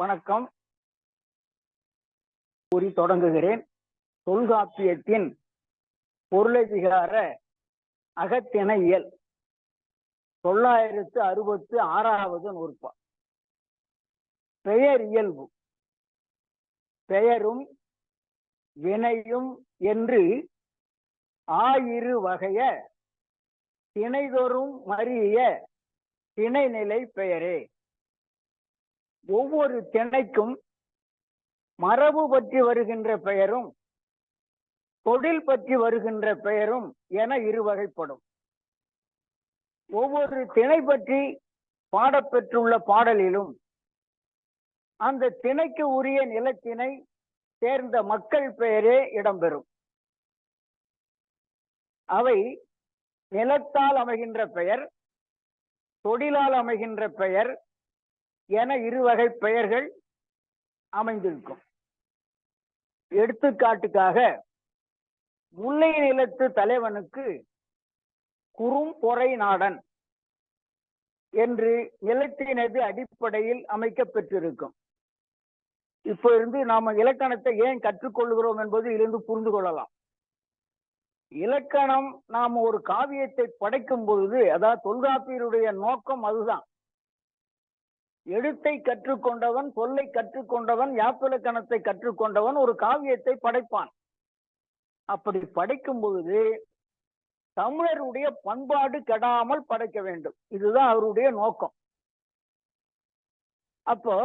வணக்கம். கூறி தொடங்குகிறேன். தொல்காப்பியத்தின் பொருளதிகார அகத்திண இயல் 966வது நூற்பா. பெயர் இயல்பு. பெயரும் வினையும் என்று ஆயிரு வகைய திணைதொறும் மறிய திணைநிலை பெயரே. ஒவ்வொரு திணைக்கும் மரபு பற்றி வருகின்ற பெயரும் தொழில் பற்றி வருகின்ற பெயரும் என இருவகைப்படும். ஒவ்வொரு திணை பற்றி பாடப்பெற்றுள்ள பாடலிலும் அந்த திணைக்கு உரிய நிலத்தினை சேர்ந்த மக்கள் பெயரே இடம்பெறும். அவை நிலத்தால் அமைகின்ற பெயர், தொழிலால் அமைகின்ற பெயர் என இருவகை பெயர்கள் அமைந்திருக்கும். எடுத்துக்காட்டுக்காக முல்லை நிலத்து தலைவனுக்கு குறும் பொறை நாடன் என்று நிலத்தினது அடிப்படையில் அமைக்கப்பெற்றிருக்கும். இப்ப இருந்து நாம இலக்கணத்தை ஏன் கற்றுக்கொள்கிறோம் என்பது இதிலிருந்து புரிந்து கொள்ளலாம். இலக்கணம் நாம் ஒரு காவியத்தை படைக்கும் பொழுது, அதாவது தொல்காப்பியருடைய நோக்கம் அதுதான். எழுத்தை கற்றுக்கொண்டவன், சொல்லை கற்றுக்கொண்டவன், யாப்பிலக்கணத்தை கற்றுக்கொண்டவன் ஒரு காவியத்தை படைப்பான். அப்படி படைக்கும் பொழுது தமிழருடைய பண்பாடு கெடாமல் படைக்க வேண்டும். இதுதான் அவருடைய நோக்கம். அப்போ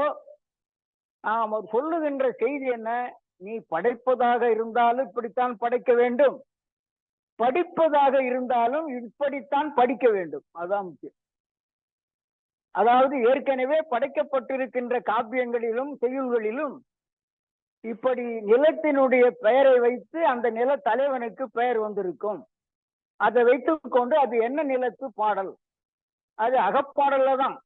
நாம் சொல்லுகின்ற செய்தி என்ன? நீ படைப்பதாக இருந்தாலும் இப்படித்தான் படைக்க வேண்டும், படிப்பதாக இருந்தாலும் இப்படித்தான் படிக்க வேண்டும். அதுதான் முக்கியம். அதாவது ஏற்கனவே படைக்கப்பட்டிருக்கின்ற காப்பியங்களிலும் செய்யுள்களிலும் இப்படி நிலத்தினுடைய பெயரை வைத்து அந்த நில தலைவனுக்கு பெயர் வந்திருக்கும். அதை வைத்துக் கொண்டு அது என்ன நிலத்து பாடல், அது அகப்பாடல்ல தான்,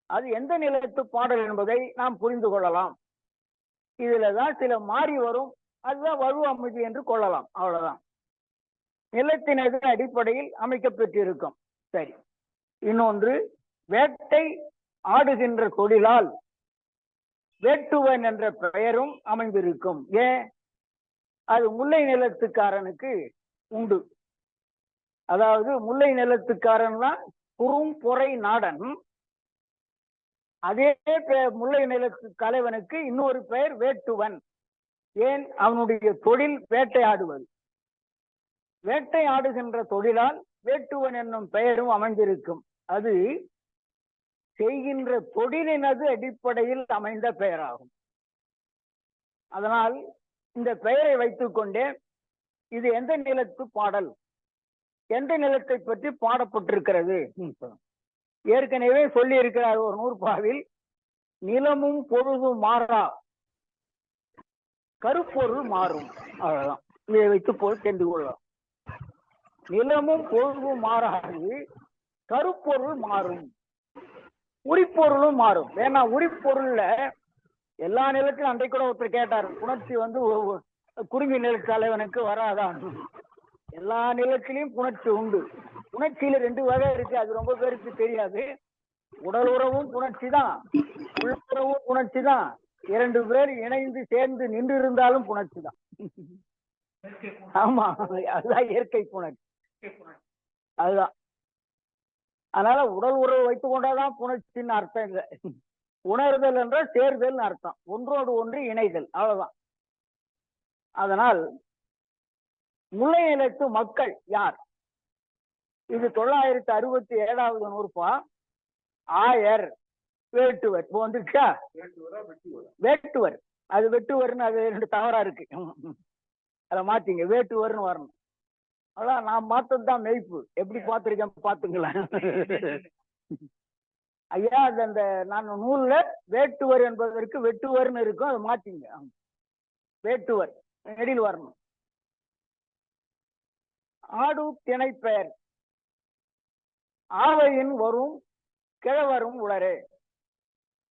அது எந்த நிலத்து பாடல் என்பதை நாம் புரிந்து கொள்ளலாம். இதுலதான் சில மாறி வரும், அதுதான் வலு அமைதி என்று கொள்ளலாம். அவ்வளவுதான். நிலத்தினது அடிப்படையில் அமைக்கப்பெற்றிருக்கும். சரி. இன்னொன்று, வேட்டை ஆடுகின்ற தொழிலால் வேட்டுவன் என்ற பெயரும் அமைந்திருக்கும். ஏன்? அது முல்லை நிலத்துக்காரனுக்கு உண்டு. அதாவது முல்லை நிலத்துக்காரன் தான் குறும் பொறை நாடன். அதே முல்லை நிலத்து தலைவனுக்கு இன்னொரு பெயர் வேட்டுவன். ஏன்? அவனுடைய தொழில் வேட்டையாடுவது. வேட்டையாடுகின்ற தொழிலால் வேட்டுவன் என்னும் பெயரும் அமைந்திருக்கும். அது செய்கின்ற தொழிலினது அடிப்படையில் அமைந்த பெயராகும். அதனால் இந்த பெயரை வைத்துக் கொண்டே இது எந்த நிலத்து பாடல், எந்த நிலத்தை பற்றி பாடப்பட்டிருக்கிறது ஏற்கனவே சொல்லி இருக்கிறார் ஒரு நூற்பாவில். நிலமும் பொழுதும் மாறா, கருப்பொருள் மாறும். அவ்வளவுதான். இதை வைத்து போல் தெரிந்து கொள்ளலாம். நிலமும் பொழுதும் மாறாது, கருப்பொருள் மாறும், உரிப்பொருளும் மாறும். ஏன்னா உரிப்பொருள்ல எல்லா நிலத்திலும், அன்றைக்கு கூட ஒருத்தர் கேட்டார், புணர்ச்சி குறுங்கி நில தலைவனுக்கு வராதான். எல்லா நிலத்திலையும் புணர்ச்சி உண்டு. புணர்ச்சியில 2 வகை இருக்கு, அது ரொம்ப பேருக்கு தெரியாது. உடல் உறவும் புணர்ச்சி தான், உள்ளுறவும் புணர்ச்சி தான். 2 பேர் இணைந்து சேர்ந்து நின்று இருந்தாலும் புணர்ச்சி தான். ஆமா, அதுதான் இயற்கை புணர்ச்சி. அதுதான். அதனால உடல் உறவு வைத்துக் கொண்டாதான் புணர்ச்சின்னு அர்த்தம் இல்லை. உணர்தல் என்றால் சேர்தல் அர்த்தம், ஒன்றோடு ஒன்று இணைதல். அவ்வளவுதான். அதனால் முல்லை நிலத்து மக்கள் யார்? இது 967வது நூற்பா. ஆயர், வேட்டுவர். இப்போ வந்துருச்சா? வேட்டுவர். அது வெட்டுவர்னு அது 2 தவறா இருக்கு. அதை மாத்திங்க, வேட்டுவர்னு வரணும். அதான் நான் மாத்ததுதான் மெய்ப்பு. எப்படி பார்த்திருக்கேன் பாத்துங்களேன். ஐயா, அந்த நான் நூல்ல வேட்டுவர் என்பதற்கு வெட்டுவர்னு இருக்கும், அதை மாத்திங்க. வேட்டுவர் நெடில் வரணும். ஆடு திணை பெயர் ஆவையின் வரும் கிழவரும் உளரே.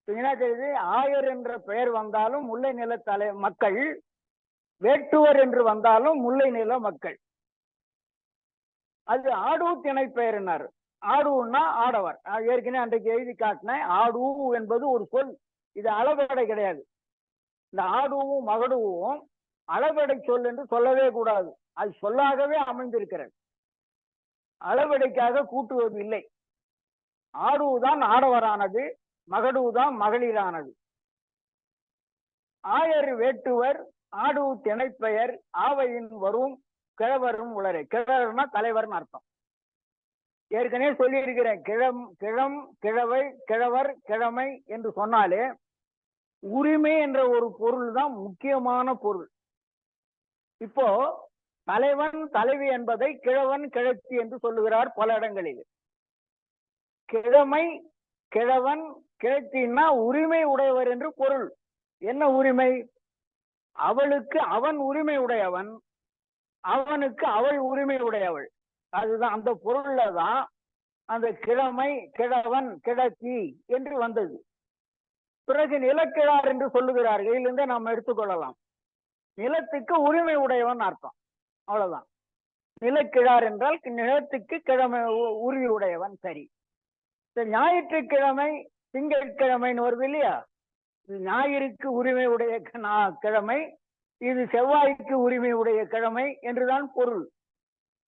என்ன தெரியுது? ஆயர் என்ற பெயர் வந்தாலும் முல்லை நில மக்கள், வேட்டுவர் என்று வந்தாலும் முல்லை நில மக்கள். அது ஆடு திணை பெயர்னாரு. ஆடுன்னா ஆடவர். ஏற்கனவே அன்றைக்கு எழுதி காட்டினேன். ஆடு என்பது ஒரு சொல், இது அளபெடை கிடையாது. இந்த ஆடுவும் மகடுவும் அளபெடை சொல் என்று சொல்லவே கூடாது. அது சொல்லாகவே அமைந்திருக்கிறது. அளபெடைக்காக கூட்டுவது இல்லை. ஆடுவுதான் ஆடவரானது, மகடுவுதான் மகளிரானது. ஆயர் வேட்டுவர் ஆடு திணைப்பெயர் ஆவையின் வரும் கிழவரும் உளரே. கிழவர்னா தலைவர்னு அர்த்தம். ஏற்கனவே சொல்லி இருக்கிறேன். கிழம் கிழவை கிழவர் கிழமை என்று சொன்னாலே உரிமை என்ற ஒரு பொருள் தான் முக்கியமான பொருள். இப்போ தலைவன் தலைவி என்பதை கிழவன் கிழத்தி என்று சொல்லுகிறார் பல இடங்களில். கிழமை கிழவன் கிழத்தின்னா உரிமை உடையவர் என்று பொருள். என்ன உரிமை? அவளுக்கு அவன் உரிமை உடையவன், அவனுக்கு அவள் உரிமை உடையவள். அதுதான் அந்த பொருள்ல தான் அந்த கிழமை கிழவன் கிழத்தி என்று வந்தது. பிறகு நிலக்கிழார் என்று சொல்லுகிறார்கள். இதிலிருந்து நாம் எடுத்துக்கொள்ளலாம். நிலத்துக்கு உரிமை உடையவன் அர்த்தம். அவ்வளவுதான். நிலக்கிழார் என்றால் நிலத்துக்கு கிழமை உரிமை உடையவன். சரி, ஞாயிற்றுக்கிழமை திங்கட்கிழமைன்னு வருது இல்லையா? ஞாயிறுக்கு உரிமை உடைய கிழமை, இது செவ்வாய்க்கு உரிமை உடைய கிழமை என்றுதான் பொருள்.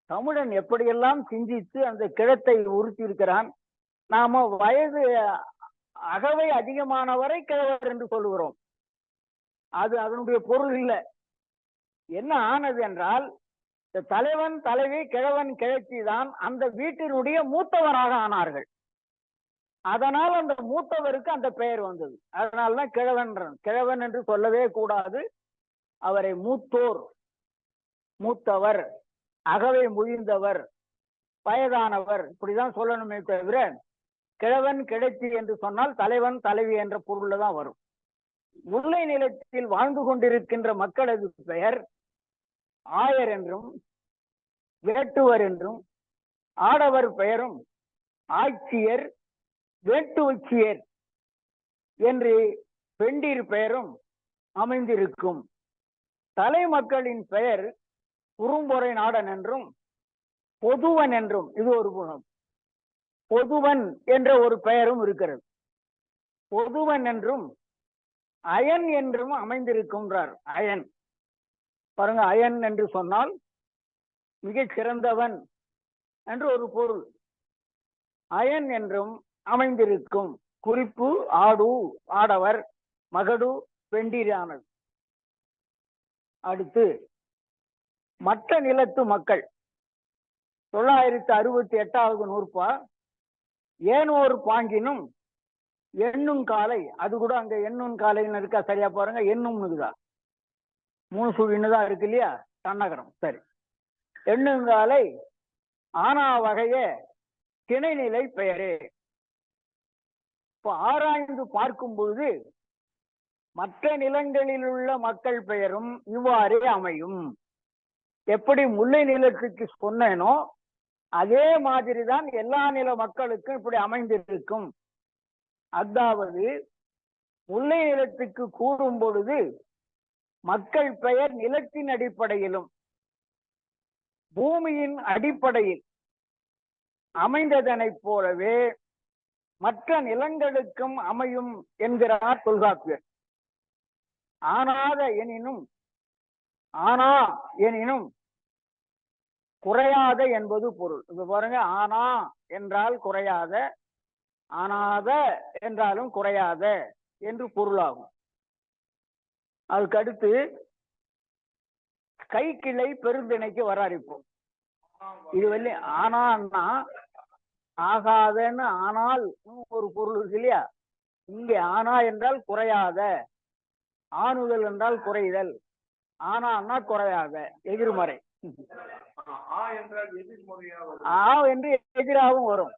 தமிழன் எப்படியெல்லாம் சிந்தித்து அந்த கிழத்தை உறுத்தி இருக்கிறான். நாம வயது அகவை அதிகமானவரை கிழவர் என்று சொல்லுகிறோம். அது அதனுடைய பொருள் இல்லை. என்ன ஆனது என்றால், தலைவன் தலைவி கிழவன் கிழத்தி தான் அந்த வீட்டினுடைய மூத்தவராக ஆனார்கள். அதனால் அந்த மூத்தவருக்கு அந்த பெயர் வந்தது. அதனால்தான் கிழவன். கிழவன் என்று சொல்லவே கூடாது. அவரை மூத்தோர், மூத்தவர், அகவை முதிர்ந்தவர், வயதானவர் இப்படிதான் சொல்லணுமே தவிர கிழவன் கிழத்தி என்று சொன்னால் தலைவன் தலைவி என்ற பொருள்ல தான் வரும். முல்லை நிலத்தில் வாழ்ந்து கொண்டிருக்கின்ற மக்களது பெயர் ஆயர் என்றும் வேட்டுவர் என்றும், ஆடவர் பெயரும் ஆட்சியர் வேட்டுவச்சியர் என்று பெண்டீர் பெயரும் அமைந்திருக்கும். தலைமக்களின் பெயர் குறும்பொறை நாடன் என்றும் பொதுவன் என்றும், இது ஒரு குணம், பொதுவன் என்ற ஒரு பெயரும் இருக்கிறது. பொதுவன் என்றும் அயன் என்றும் அமைந்திருக்கின்றார். அயன் பாருங்க, அயன் என்று சொன்னால் மிகச் சிறந்தவன் என்று ஒரு பொருள். அயன் என்றும் அமைந்திருக்கும். குறிப்பு ஆடு ஆடவர், மகடு பெண்டிரானது. அடுத்து மற்ற நிலத்து மக்கள் 968வது நூற்பா. ஏனோர் பாங்கினும் எண்ணும் காலை, அது கூட அங்க எண்ணும் காலைன்னு இருக்கா? சரியா பாருங்க, எண்ணும் இருக்குதா? 3 சுழின்னு தான் இருக்கு இல்லையா? தன்னகரம். சரி, எண்ணுங்காலை ஆனா வகைய திணைநிலை பெயரே. இப்போ ஆராய்ந்து பார்க்கும் பொழுது மற்ற நிலங்களில் உள்ள மக்கள் பெயரும் இவ்வாறே அமையும். எப்படி முல்லை நிலத்துக்கு சொன்னேனோ அதே மாதிரிதான் எல்லா நில மக்களுக்கும் இப்படி அமைந்திருக்கும். அதாவது முல்லை நிலத்துக்கு கூறும் பொழுது மக்கள் பெயர் நிலத்தின் அடிப்படையிலும் பூமியின் அடிப்படையில் அமைந்ததனைப் போலவே மற்ற நிலங்களுக்கும் அமையும் என்கிறார் தொல்காப்பியர். ஆனாத எனினும், ஆனா எனினும் குறையாத என்பது பொருள். இப்ப பாருங்க, ஆனா என்றால் குறையாத, ஆனாத என்றாலும் குறையாத என்று பொருளாகும். அதுக்கடுத்து கை கிளை பெருந்திணைக்கு வராரு. இப்போ இது வந்து ஆனான்னா ஆகாதன்னு ஆனால் ஒரு பொருள் இருக்கு இல்லையா? இங்கே ஆனா என்றால் குறையாத, ஆணுதல் என்றால் குறைதல், ஆனான்னா குறையாத, எதிர்மறை. ஆ என்று எதிராகவும் வரும்.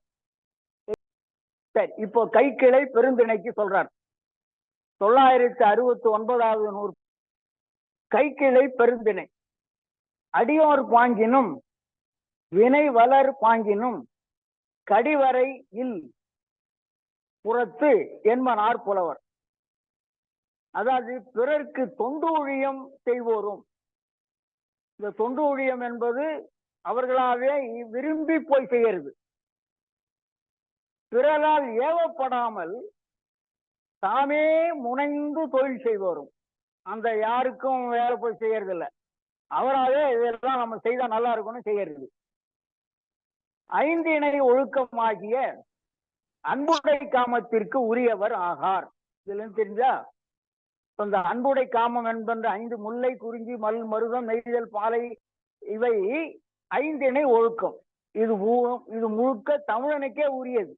சரி, இப்போ கை கிளை பெருந்திணைக்கு சொல்றார். 969வது நூறு. கை கிளை பெருந்திணை அடியோர் பாங்கினும் வினை வளர் பாங்கினும் கடிவரை இல் புறத்து என்பனார் புலவர். அதாவது பிறர்க்கு தொண்டு ஊழியம் செய்வோரும். இந்த தொண்டு ஊழியம் என்பது அவர்களாவே விரும்பி போய் செய்கிறது. பிறரால் ஏவப்படாமல் தாமே முனைந்து தொழில் செய்வோரும். அந்த யாருக்கும் வேலை போய் செய்யறது இல்லை, அவராவே இதெல்லாம் நம்ம செய்தா நல்லா இருக்கும்னு செய்யறது. ஐந்திணை ஒழுக்கமாகிய அன்புடை காமத்திற்கு உரியவர் ஆகார். இதுல தெரிஞ்சா இந்த அன்புடை காமம் என்பன்ற 5 முல்லை, குறிஞ்சி, மல், மருதம், நெய்தல், பாலை இவை ஐந்திணை ஒழுக்கம். இது முழுக்க தமிழனுக்கே உரியது.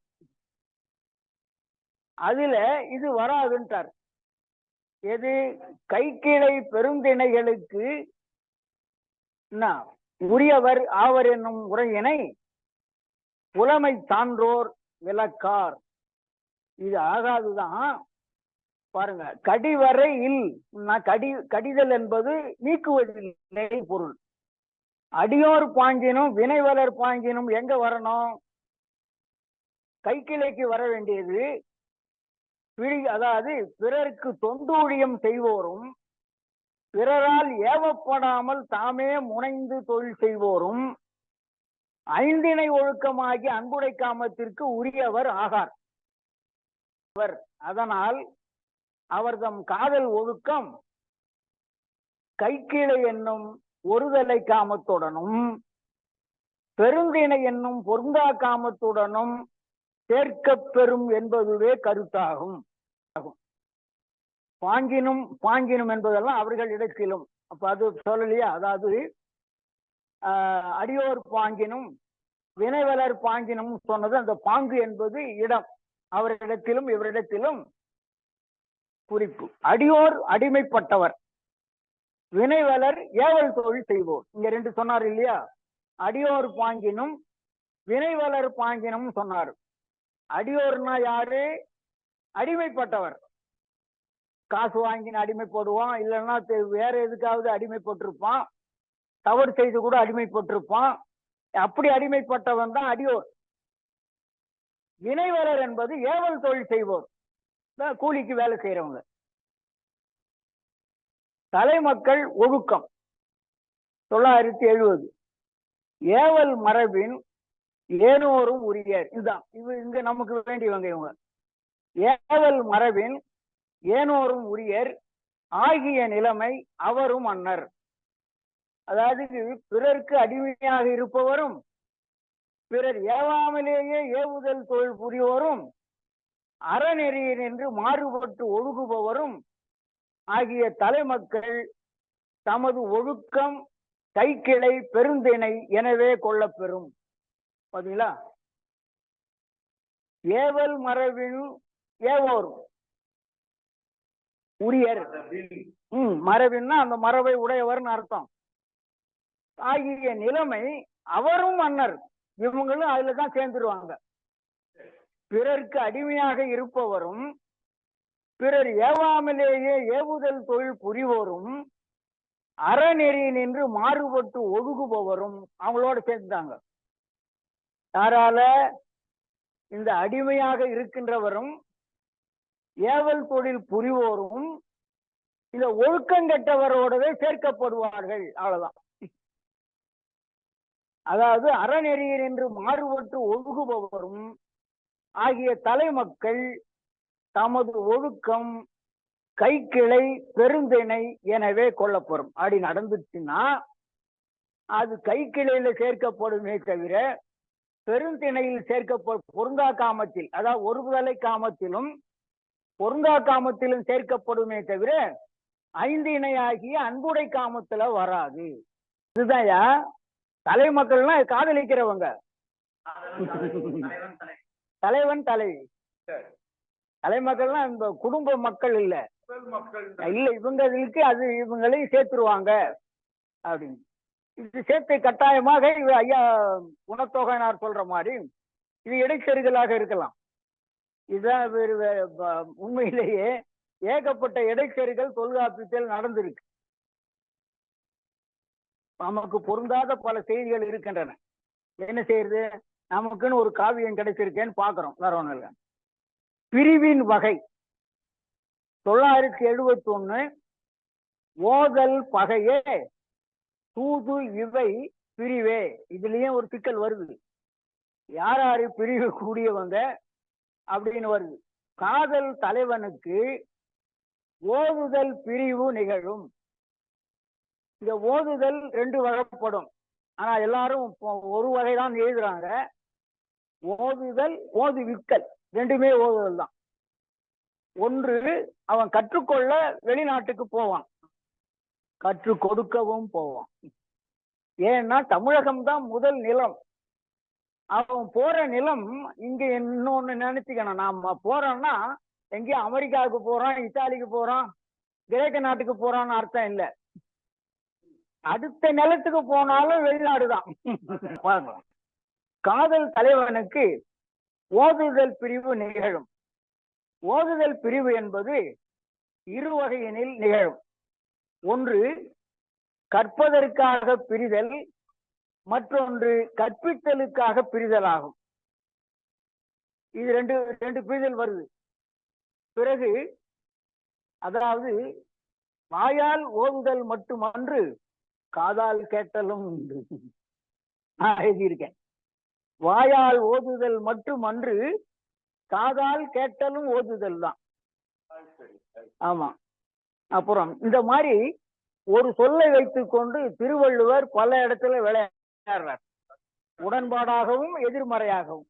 அதுல இது வராதுன்றார். எது? கைக்கிளை பெருந்திணைகளுக்கு உரியவர் ஆவர் என்னும் உரையினை புலமை சான்றோர் விளக்கார். இது ஆகாதுதான். பாருங்க, கடிவரை இல் கடிதல் என்பது நீக்குவதில்லை பொருள். அடியோர் பாங்கினும் வினைவலர் பாங்கினும் எங்க வரணும்? கைக்கிளைக்கு வர வேண்டியது. அதாவது பிறருக்கு தொண்டூழியம் செய்வோரும், பிறரால் ஏவப்படாமல் தாமே முனைந்து தொழில் செய்வோரும் ஐந்திணை ஒழுக்கமாகி அன்புடை காமத்திற்கு உரியவர் ஆகார். அதனால் அவர் தம் காதல் ஒழுக்கம் கைக்கிளை என்னும் ஒருதலை காமத்துடனும் பெருந்திணை என்னும் பொருந்தா காமத்துடனும் சேர்க்க பெறும் என்பதுவே கருத்தாகும். பாங்கினும் என்பதெல்லாம் அவர்கள் இடத்திலும். அப்ப அது சொல்லலையா? அதாவது அடியோர் பாங்கினும் வினைவலர் பாங்கினும் சொன்னது அந்த பாங்கு என்பது இடம், அவரிடத்திலும் இவரிடத்திலும் குறிப்பு. அடியோர் அடிமைப்பட்டவர், வினைவலர் ஏவல் தொழில் செய்வோர். இங்க 2 சொன்னார் இல்லையா? அடியோர் பாங்கினும் வினைவலர் பாங்கினும் சொன்னார். அடியோர்னா யாரு? அடிமைப்பட்டவர். காசு வாங்கின அடிமைப்படுவான், இல்லைன்னா வேற எதுக்காவது அடிமைப்பட்டிருப்பான், தவறு செய்து கூட அடிமைப்பட்டிருப்பான். அப்படி அடிமைப்பட்டவன் தான் அடியோர். வினைவலர் என்பது ஏவல் தொழில் செய்வோர், கூலிக்கு வேலை செய்யறவங்க. தலைமக்கள் ஒழுக்கம் 970. ஏவல் மரபின் ஏனோரும் உரியர். இதுதான் இங்க நமக்கு வேண்டியவங்க இவங்க. ஏவல் மரபின் ஏனோரும் உரியர் ஆகிய நிலைமை அவரும் மன்னர். அதாவது பிறருக்கு அடிமையாக இருப்பவரும், பிறர் ஏவாமலேயே ஏவுதல் தொழில் புரிவோரும், அறநெறியில் என்று மாறுபட்டு ஒழுகுபவரும் ஆகிய தலைமக்கள் தமது ஒழுக்கம் கைக்கிளை பெருந்திணை எனவே கொள்ளப்பெறும். பாத்தீங்களா? ஏவல் மரபின் ஏவோரும் உரியர். மரபின்னா அந்த மரபை உடையவர்னு அர்த்தம். ஆகிய நிலைமை அவரும் மன்னர். இவங்களும் அதுலதான் சேர்ந்துருவாங்க. பிறருக்கு அடிமையாக இருப்பவரும், பிறர் ஏவாமலேயே ஏவுதல் தொழில் புரிவோரும், அறநெறி நின்று மாறுபட்டு ஒழுகுபவரும் அவங்களோட சேர்ந்தாங்க. யாரால? இந்த அடிமையாக இருக்கின்றவரும், ஏவல் தொழில் புரிவோரும் இந்த ஒழுக்கம் கெட்டவரோடவே சேர்க்கப்படுவார்கள். அவ்வளவுதான். அதாவது அறநெறியில் என்று மாறுபட்டு ஒழுகுபவரும் ஆகிய தலைமக்கள் தமது ஒழுக்கம் கைக்கிளை பெருந்திணை எனவே கொள்ளப்படும். அப்படி நடந்துச்சுன்னா அது கைக்கிளையில சேர்க்கப்படுமே தவிர பெருந்திணையில் சேர்க்கப்படும் பொருந்தா காமத்தில், அதாவது ஒருதலை காமத்திலும் பொருந்தா காமத்திலும் சேர்க்கப்படுமே தவிர 5 இணையாகிய அன்புடை காமத்துல வராது. இதுதான் தலைமக்கள்னா காதலிக்கிறவங்க. தலைவன் தலைவி. தலைமக்கள்னா இந்த குடும்ப மக்கள் இல்ல, இவங்களுக்கு அது இவங்களையும் சேர்த்துருவாங்க அப்படின்னு. இது சேர்த்து கட்டாயமாக ஐயா குணத்தொகையினார் சொல்ற மாதிரி இது இடைச்செருகலாக இருக்கலாம். இதுதான் உண்மையிலேயே ஏகப்பட்ட இடைச்செருகல் தொல்காப்பியத்தில் நடந்திருக்கு. நமக்கு பொருந்தாத பல செய்திகள் இருக்கின்றன. என்ன செய்யறது? நமக்குன்னு ஒரு காவியம் கிடைச்சிருக்கேன்னு பாக்குறோம், வேற ஒண்ணும் இல்லை. பிரிவின் வகை 971. ஓதல் பகையே தூது இவை பிரிவே. இதுலயும் ஒரு சிக்கல் வருது. யார் யாரு பிரிவு கூடியவங்க அப்படின்னு வருது. காதல் தலைவனுக்கு ஓதுதல் பிரிவு நிகழும். இந்த ஓதுதல் ரெண்டு வகைப்படும். ஆனா எல்லாரும் ஒரு வகைதான் எழுதுறாங்க. ஓதுதல், ஓதுவித்தல், ரெண்டுமே ஓதுதல் தான். ஒன்று, அவன் கற்றுக்கொள்ள வெளிநாட்டுக்கு போவான், கற்றுக் கொடுக்கவும் போவான். ஏன்னா தமிழகம் தான் முதல் நிலம். அவன் போற நிலம் இங்க இன்னொன்னு நினைச்சுக்கணும். நாம போறோம்னா எங்கேயும் அமெரிக்காவுக்கு போறான், இத்தாலிக்கு போறான், கிரேக்க நாட்டுக்கு போறான்னு அர்த்தம் இல்லை. அடுத்த நிலத்துக்கு போனாலும் வெளிநாடுதான். காதல் தலைவனுக்கு ஓதுதல் பிரிவு நிகழும். ஓதுதல் பிரிவு என்பது இரு வகையினில் நிகழும். ஒன்று கற்பதற்காக பிரிதல், மற்றொன்று கற்பித்தலுக்காக பிரிதல் ஆகும். இது ரெண்டு பிரிதல் வருது. பிறகு அதாவது வாயால் ஓதுதல் மட்டுமன்று காதால் கேட்டலும் உண்டு. எழுதியிருக்கேன். வாயால் ஓதுதல் மட்டுமன்று காதால் கேட்டலும் ஓதுதல் தான். ஆமா. அப்புறம் இந்த மாதிரி ஒரு சொல்லை வைத்துக் கொண்டு திருவள்ளுவர் பல இடத்துல விளையாடுறார். உடன்பாடாகவும் எதிர்மறையாகவும்,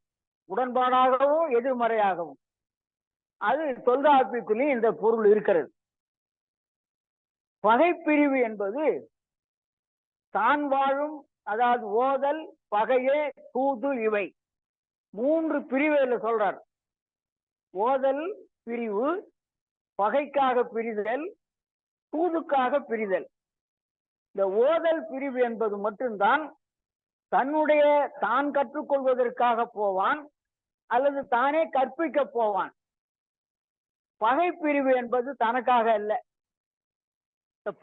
உடன்பாடாகவும் எதிர்மறையாகவும். அது தொல்காப்பியத்திலும் இந்த பொருள் இருக்கிறது. பகைப்பிரிவு என்பது தான் வாழும், அதாவது ஓதல், பகையே, தூது, இவை மூன்று பிரிவுல சொல்றார். ஓதல் பிரிவு, பகைக்காக பிரிதல், தூதுக்காக பிரிதல். இந்த ஓதல் பிரிவு என்பது மட்டும்தான் தான் கற்றுக்கொள்வதற்காக போவான் அல்லது தானே கற்பிக்க போவான். பகைப்பிரிவு என்பது தனக்காக அல்ல.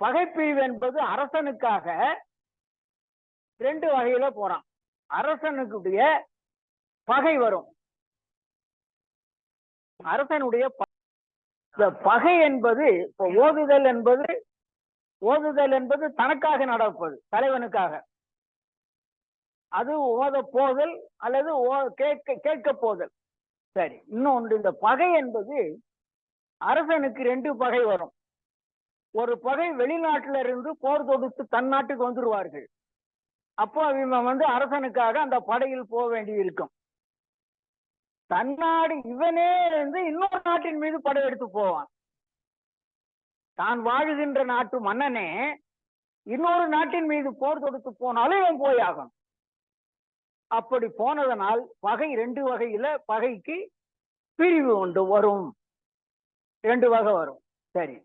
பகைப்பிரிவு என்பது அரசனுக்காக ரெண்டு வகையில போறான். அரசனுடைய பகை வரும். அரசனுடைய பகை என்பது ஓதுதல் என்பது தனக்காக நடப்பது, தலைவனுக்காக. அது ஓத போதல் அல்லது கேட்க போதல். சரி. இன்னொன்று, இந்த பகை என்பது அரசனுக்கு ரெண்டு பகை வரும். ஒரு பகை வெளிநாட்டில இருந்து போர் தொடுத்து தன் நாட்டுக்கு வந்துருவார்கள். அப்போ இவன் அரசனுக்காக அந்த படையில் போக வேண்டி இருக்கும். தன்னாடு இவனே இருந்து இன்னொரு நாட்டின் மீது படையெடுத்து போவான். தான் வாழுகின்ற நாட்டு மன்னனே இன்னொரு நாட்டின் மீது போர் தொடுத்து போனாலும் இவன் போயாகும். அப்படி போனதனால் பகை ரெண்டு வகையில பகைக்கு பிரிவு ஒன்று வரும். ரெண்டு வகை வரும். சரி.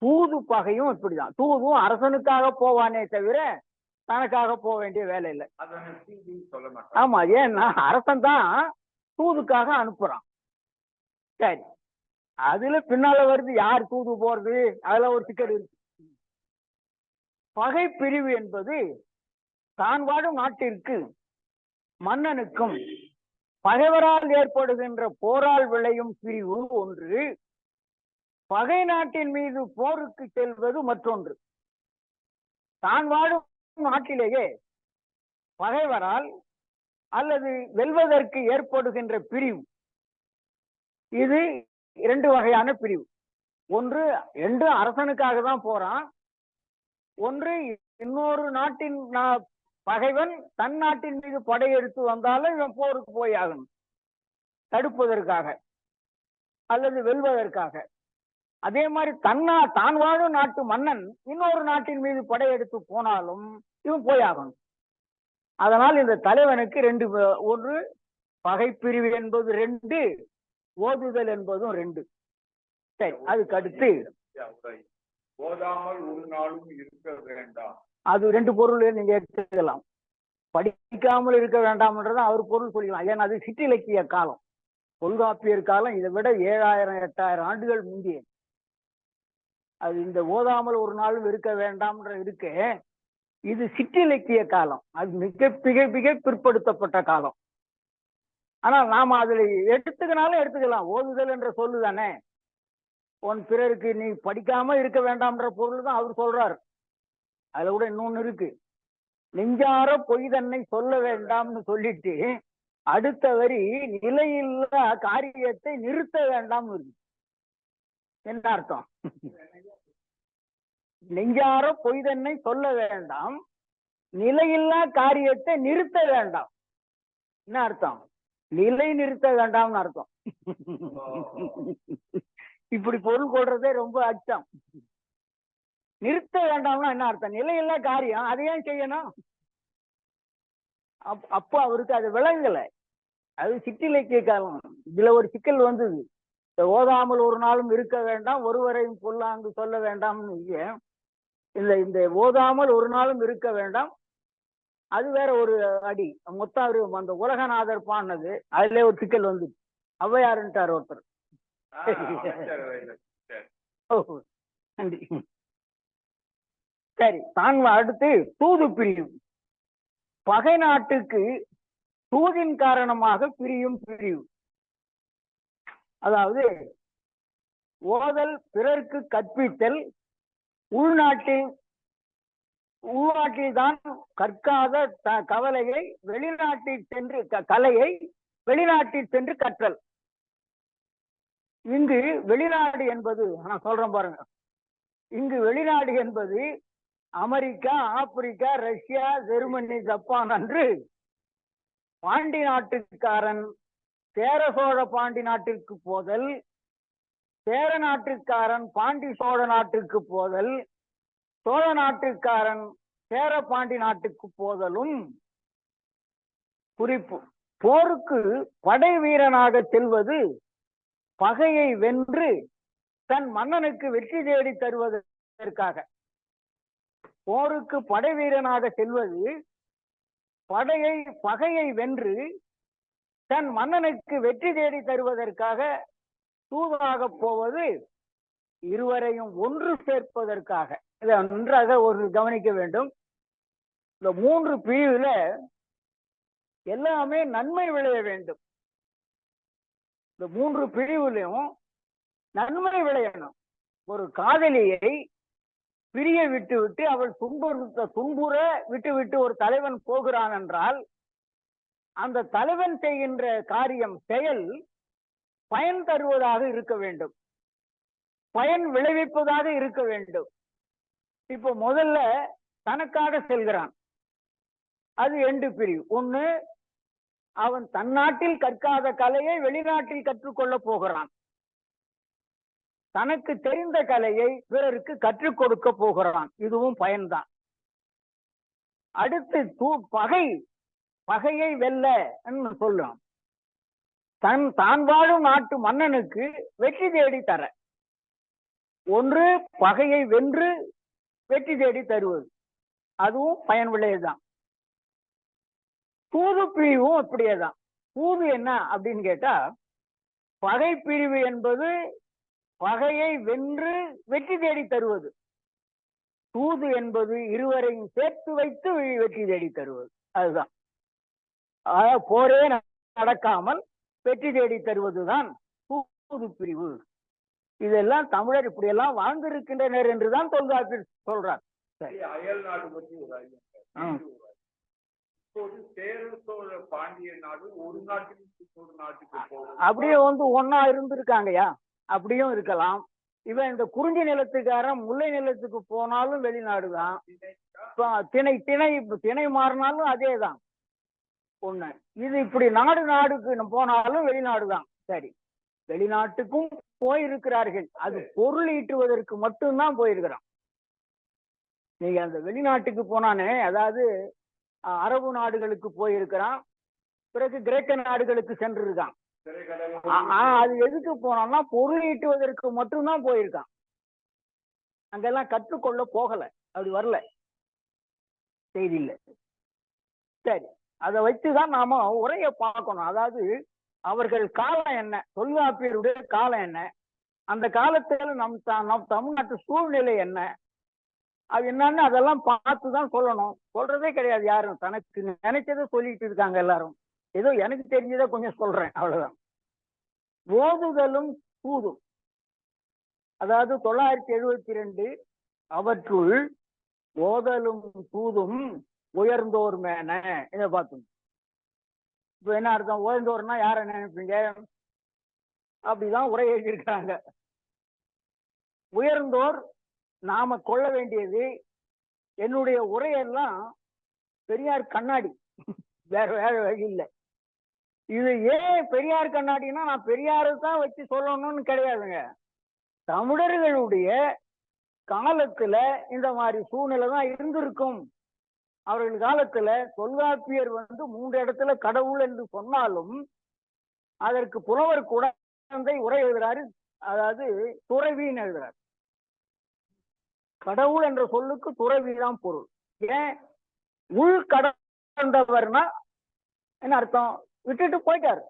தூது பகையும் இப்படிதான். தூதும் அரசனுக்காக போவானே தவிர தனக்காக போக வேண்டிய வேலை இல்லை. ஆமா. ஏன்னா அரசன் தான் தூதுக்காக அனுப்புறான். சரி. அதுல பின்னால வருது யார் தூது போறது, அதுல ஒரு சிக்கல் இருக்கு. பகை பிரிவு என்பது தான் வாழும் நாட்டிற்கு மன்னனுக்கும் பகைவரால் ஏற்படுகின்ற போரால் விளையும் பிரிவு ஒன்று, பகை நாட்டின் மீது போருக்கு செல்வது மற்றொன்று. தான் வாழும் நாட்டிலேயே பகைவரால் அல்லது வெல்வதற்கு ஏற்படுகின்ற பிரிவு, இது இரண்டு வகையான பிரிவு. ஒன்று அரசனுக்காக தான் போறான். ஒன்று இன்னொரு நாட்டின் பகைவன் தன் நாட்டின் மீது படையெடுத்து வந்தாலும் இவன் போருக்கு போய் ஆகணும், தடுப்பதற்காக அல்லது வெல்வதற்காக. அதே மாதிரி தான் வாழும் நாட்டு மன்னன் இன்னொரு நாட்டின் மீது படையெடுத்து போனாலும் இவன் போயாகணும். அதனால் இந்த தலைவனுக்கு ரெண்டு, ஒன்று பகைப்பிரிவு என்பது ரெண்டு, ஓதுதல் என்பதும் ரெண்டு. சரி. அதுக்கு அடுத்து ஓதாமல் ஒரு நாளும் இருக்க வேண்டாம். அது ரெண்டு பொருள் நீங்க எடுத்துக்கலாம். படிக்காமல் இருக்க வேண்டாம்ன்றத அவர் பொருள் சொல்லிக்கலாம். ஏன்னா அது சிற்றிலக்கிய காலம், தொல்காப்பியர் காலம். இதை விட 7000 8000 ஆண்டுகள் முந்திய அது. இந்த ஓதாமல் ஒரு நாளும் இருக்க வேண்டாம்ன்ற இருக்கு. இது சிற்றிலக்கிய காலம். அது மிக மிக மிக பிற்படுத்தப்பட்ட காலம். ஆனா நாம அதுல எடுத்துக்கலாம். ஓதுதல் என்ற சொல்லு தானே. உன் பிறருக்கு நீ படிக்காம இருக்க வேண்டாம்ன்ற பொருள் தான் அவர் சொல்றாரு. அதுல கூட இன்னொன்னு இருக்கு. நெஞ்சார பொய் தன்னை சொல்ல வேண்டாம்னு சொல்லிட்டு அடுத்த வரி நிலையில்லா காரியத்தை நிறுத்த வேண்டாம் இருக்கு. என்ன அர்த்தம்? நெஞ்சார பொய்தன்னை சொல்ல வேண்டாம், நிலையில்லா காரியத்தை நிறுத்த வேண்டாம். என்ன அர்த்தம்? நிலை நிறுத்த வேண்டாம்னு அர்த்தம். இப்படி பொருள் கொள்றதே ரொம்ப அச்சம். நிறுத்த வேண்டாம்னா என்ன அர்த்தம்? நிலையில்லா காரியம் அதை ஏன் செய்யணும்? அப்போ அவருக்கு அது விளங்கலை. அது சிற்றிலக்கிய காலம். இதுல ஒரு சிக்கல் வந்தது. ஓதாமல் ஒரு நாளும் இருக்க வேண்டாம், ஒருவரையும் பொல்லாங்கு சொல்ல வேண்டாம்னு இந்த இந்த ஓதாமல் ஒரு நாளும் இருக்க வேண்டாம், அது வேற ஒரு அடி. மொத்தம் அந்த உலகநாதர் பாடினது, அதுல ஒரு சிக்கல் வந்து ஔவையாருன்ட்டார் ஒருத்தர். நன்றி. சரி, தான் அடுத்து தூது பிரிவு. பகை நாட்டுக்கு தூதின் காரணமாக பிரியும் பிரிவு. அதாவது ஓதல், பிறர்க்கு கற்பித்தல், உள்நாட்டில் தான் கற்காத கவலையை வெளிநாட்டில் சென்று கலையை வெளிநாட்டில் சென்று கற்றல். இங்கு வெளிநாடு என்பது நான் சொல்றேன் பாருங்க, இங்கு வெளிநாடு என்பது America, Africa, Russia, Germany, Japan அன்று பாண்டி நாட்டுக்காரன் சேர சோழ பாண்டி நாட்டிற்கு போதல், சேர நாட்டுக்காரன் பாண்டி சோழ நாட்டுக்கு போதல், சோழ நாட்டுக்காரன் சேர பாண்டி நாட்டுக்கு போதலும். குறிப்பு: போருக்கு படை வீரனாக செல்வது பகையை வென்று தன் மன்னனுக்கு வெற்றி தேடி தருவதற்காக. போருக்கு படை வீரனாக செல்வது பகையை வென்று தன் மன்னனுக்கு வெற்றி தேடி தருவதற்காக. தூதாக போவது இருவரையும் ஒன்று சேர்ப்பதற்காக. இதை நன்றாக ஒரு கவனிக்க வேண்டும். இந்த 3 பிரிவுல எல்லாமே நன்மை விளைய வேண்டும். இந்த 3 பிரிவுலையும் நன்மை விளையணும். ஒரு காதலியை பிரிய விட்டு அவள் துன்புற விட்டு ஒரு தலைவன் போகிறான் என்றால், அந்த தலைவன் செய்கின்ற காரியம், செயல் பயன் தருவதாக இருக்க வேண்டும், பயன் விளைவிப்பதாக இருக்க வேண்டும். இப்போ முதல்ல தனக்காக செல்கிறான், அது 2 பிரிவு. ஒண்ணு, அவன் தன் நாட்டில் கற்காத கலையை வெளிநாட்டில் கற்றுக்கொள்ள போகிறான், தனக்கு தெரிந்த கலையை பிறருக்கு கற்றுக் கொடுக்க போகிறான், இதுவும் பயன்தான். அடுத்து பகையை வெல்ல சொல்லும், தான் வாழும் நாட்டு மன்னனுக்கு வெற்றி தேடி தர. ஒன்று பகையை வென்று வெற்றி தேடி தருவது, அதுவும் பயன் விளையதான். தூது பிரிவும் அப்படியேதான். தூது என்ன அப்படின்னு கேட்டா, பகை பிரிவு என்பது பகையை வென்று வெற்றி தேடி தருவது. தூது என்பது இருவரையும் சேர்த்து வைத்து வெற்றி தேடி தருவது, அதுதான். போரே நடக்காமல் வெற்றி தேடி தருவதுதான் தூது பிரிவு. இதெல்லாம் தமிழர் இப்படியெல்லாம் வாழ்ந்திருக்கின்றனர் என்றுதான் தொல்காப்பியர் சொல்றார். அயல் நாடு பற்றி ஒரு சேர சோழ பாண்டிய நாடு ஒரு நாட்டுக்கு ஒரு நாட்டுக்கு அப்படியே ஒன்னா இருந்திருக்காங்கயா, அப்படியும் இருக்கலாம். இவன் இந்த குறிஞ்சி நிலத்துக்காரன் முல்லை நிலத்துக்கு போனாலும் வெளிநாடுதான், திணை மாறினாலும் அதேதான் ஒண்ணு. இது இப்படி நாடுக்கு போனாலும் வெளிநாடுதான். சரி, வெளிநாட்டுக்கும் போயிருக்கிறார்கள், அது பொருள் ஈட்டுவதற்கு மட்டும்தான் போயிருக்கிறான். நீங்க அந்த வெளிநாட்டுக்கு போனானே, அதாவது அரபு நாடுகளுக்கு போயிருக்கிறான், பிறகு கிரேக்க நாடுகளுக்கு சென்று இருக்கான். அது எதுக்கு போனான்னா பொருள் ஈட்டுவதற்கு மட்டும்தான் போயிருக்கான், அங்கெல்லாம் கற்றுக்கொள்ள போகல, அப்படி வரல, செய்தி இல்லை. சரி, அதை வச்சுதான் நாம உரைய பார்க்கணும். அதாவது அவர்கள் காலம் என்ன, தொல்காப்பியருடைய காலம் என்ன, அந்த காலத்துல நம் தமிழ்நாட்டு சூழ்நிலை என்ன, அது என்னன்னு அதெல்லாம் பார்த்துதான் சொல்லணும். சொல்றதே கிடையாது யாரும், தனக்கு நினைச்சதை சொல்லிட்டு இருக்காங்க எல்லாரும். ஏதோ எனக்கு தெரிஞ்சதை கொஞ்சம் சொல்றேன், அவ்வளவுதான். ஓதுதலும் தூதும், அதாவது 972 அவற்றுள் ஓதலும் தூதும் உயர்ந்தோர் மேன, இதை பார்த்தோம். இப்ப என்ன அர்த்தம்? உயர்ந்தோர்னா யார நினைப்பீங்க? அப்படிதான் உரை எழுதியிருக்கிறாங்க. உயர்ந்தோர் நாம கொள்ள வேண்டியது, என்னுடைய உரையெல்லாம் பெரியார் கண்ணாடி, வேற வேற வழி இல்லை. இது ஏன் பெரியார் கண்ணாடினா, நான் பெரியாரை தான் வச்சு சொல்லணும்னு கிடையாதுங்க. தமிழர்களுடைய காலத்துல இந்த மாதிரி சூழ்நிலை தான் இருந்திருக்கும். அவர்கள் காலத்துல தொல்காப்பியர் 3 இடத்துல கடவுள் என்று சொன்னாலும் அதற்கு புலவர் குடந்தை உரை எழுதுறாரு, அதாவது துறவின்னு எழுதுறாரு. கடவுள் என்ற சொல்லுக்கு துறவிதான் பொருள். ஏன்? உள் கடந்தவர்னா என்ன அர்த்தம்? விட்டுட்டு போயிட்டாரு,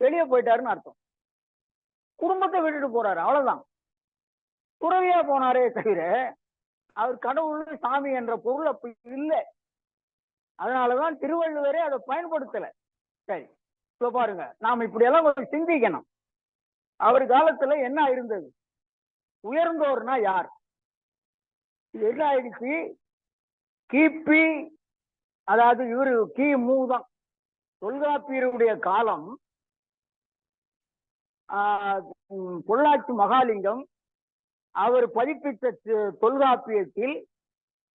வெளியே போயிட்டாருன்னு அர்த்தம். குடும்பத்தை விட்டுட்டு போறாரு, அவ்வளவுதான். துறவியா போனாரே தவிர அவர் கடவுள் சாமி என்ற பொருள் அப்படி இல்லை. அதனாலதான் திருவள்ளுவரே அதை பயன்படுத்தல. சரி, இப்ப பாருங்க, நாம இப்படி எல்லாம் கொஞ்சம் சிந்திக்கணும். அவர் காலத்துல என்ன இருந்தது? உயர்ந்தோர்னா யார்? இது என்ன ஆயிடுச்சு? கிபி, அதாவது இவரு கிமு தான் தொல்காப்பியருடைய காலம். பொள்ளாச்சி மகாலிங்கம் அவர் பதிப்பித்த தொல்காப்பியத்தில்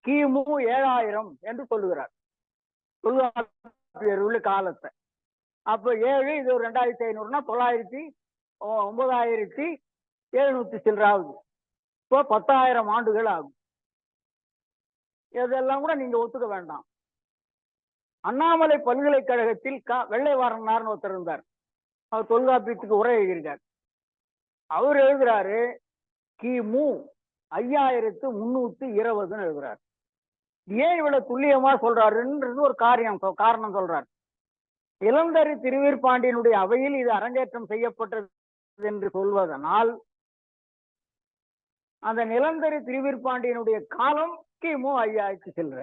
கிமு 7000 என்று சொல்லுகிறார் தொல்காப்பியர் உள்ள காலத்தை. அப்ப 7, இது 2500னா 9700 சில்லறாவது. இப்போ 10,000 ஆண்டுகள் ஆகும். இதெல்லாம் கூட நீங்க ஒத்துக்க வேண்டாம். அண்ணாமலை பல்கலைக்கழகத்தில் வெள்ளைவாரனார்னு ஒருத்தர் இருந்தார். அவர் தொல்காப்பியத்துக்கு உரை எழுதியிருக்கார். அவர் எழுதுறாரு கிமு 5320 எழுதுறாரு. ஏன் இவ்வளவு துல்லியமா சொல்றாருன்றது ஒரு காரணம் சொல்றாரு. இளந்தரி திருவீர்பாண்டியனுடைய அவையில் இது அரங்கேற்றம் செய்யப்பட்டது என்று சொல்வதனால் அந்த நிலந்தரி திருவீர்பாண்டியனுடைய காலம் கிமு 5000 சில்லற.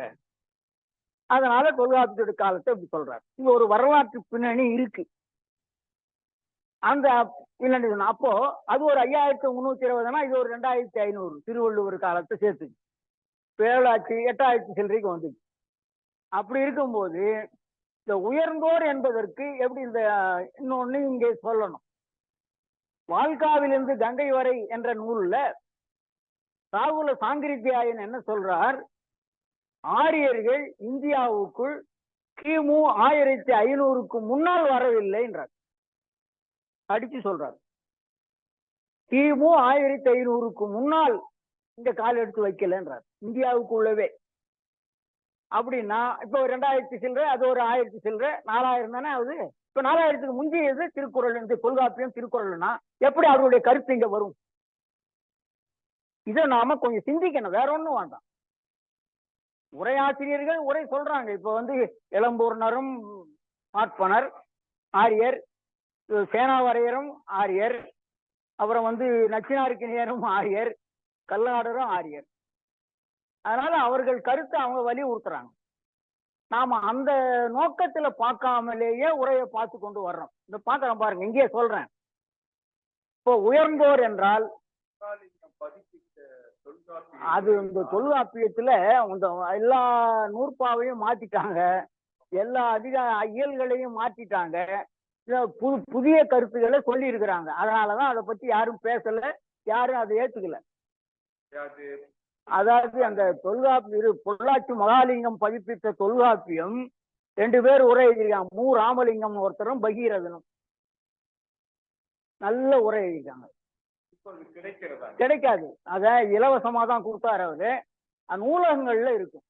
அதனால தொல்காப்பியத்துடைய காலத்தை இப்படி சொல்றாரு. இங்க ஒரு வரலாற்று பின்னணி இருக்கு. அந்த பின்னணி அப்போ அது ஒரு 5320னா இது ஒரு 2500 திருவள்ளுவர் காலத்தை சேர்த்து பேரளாட்சி 8000 சில்லறைக்கு வந்துச்சு. அப்படி இருக்கும்போது இந்த உயர்ந்தோர் என்பதற்கு எப்படி இந்த இன்னொன்னு இங்கே சொல்லணும். வால்காவிலிருந்து கங்கை வரை என்ற நூல்ல ராகுல சாங்கிருத்தியாயன் என்ன சொல்றார்? ஆரியர்கள் இந்தியாவுக்குள் கிமு 1500க்கு முன்னால் வரவில்லை என்றார். அடிச்சு சொல்றார். கிமு 1500க்கு முன்னால் இந்த கால் எடுத்து வைக்கலன்றார் இந்தியாவுக்குள்ளவே. அப்படின்னா இப்ப 2000 சில்லறை, அது ஒரு 1000 சில்லறை, 4000 தானே ஆகுது. இப்ப 4000க்கு முந்தியது திருக்குறள், இந்த தொல்காப்பியம் திருக்குறள்னா எப்படி அவருடைய கருத்து இங்க வரும்? இதை நாம கொஞ்சம் சிந்திக்கணும், வேற ஒண்ணும் வேண்டாம். உரையாசிரியர்கள் உரை சொல்றாங்க. இப்ப இளம்பூர்ணரும் பார்ப்பனர் ஆரியர், சேனாவரையரும் ஆரியர், அப்புறம் நச்சினார்க்கினியரும் ஆரியர், கல்லாடரும் ஆரியர். அதனால அவர்கள் கருத்தை அவங்க வலியுறுத்துறாங்க. நாம அந்த நோக்கத்துல பார்க்காமலேயே உரையை பார்த்து கொண்டு வர்றோம். இந்த பாக்கிறோம் பாருங்க, இங்கே சொல்றேன். இப்போ உயர்ந்தோர் என்றால் அது இந்த தொல்காப்பியத்துல எல்லா நூற்பாவையும் மாத்திட்டாங்க, எல்லா இயல்களையும் மாத்திட்டாங்க, புதிய கருத்துக்களை சொல்லி இருக்கிறாங்க. அதனாலதான் அதை பத்தி யாரும் பேசல, யாரும் அதை ஏத்துக்கல. அதாவது அந்த பொள்ளாச்சி மகாலிங்கம் பதிப்பித்த தொல்காப்பியம் 2 பேர் உரை எழுதியிருக்காங்க. மு ராமலிங்கம் ஒருத்தரும் பகீரதனும் நல்ல உரை எழுதியிருக்காங்க. கிடைக்காது, அத இலவசமா தான் கொடுத்தாரு அவரு. நூலகங்கள்ல இருக்கும்.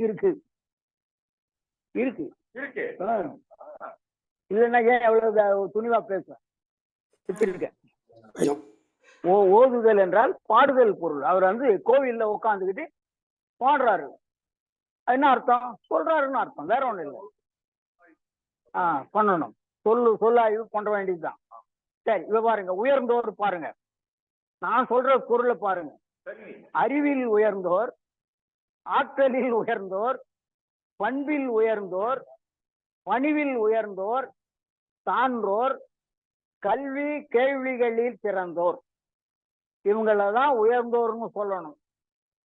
இருக்கு இருக்கு இல்லைன்னா ஏன் எவ்வளவு துணிவா பேசுறேன். வச்சிருக்கேன். ஓதுதல் என்றால் பாடுதல் பொருள். அவர் கோவில்ல உட்காந்துக்கிட்டு பாடுறாரு, என்ன அர்த்தம்? சொல்றாருன்னு அர்த்தம், வேற ஒண்ணும் இல்லை. பண்ணணும், சொல்லாய்வு பண்ண வேண்டியதுதான். சரி, இப்ப பாருங்க, உயர்ந்தோர் பாருங்க, நான் சொல்ற பொருளை பாருங்க. அறிவில் உயர்ந்தோர், ஆற்றலில் உயர்ந்தோர், பண்பில் உயர்ந்தோர், பணிவில் உயர்ந்தோர், சான்றோர், கல்வி கேள்விகளில் சிறந்தோர், இவங்களதான் உயர்ந்தோர்னு சொல்லணும்.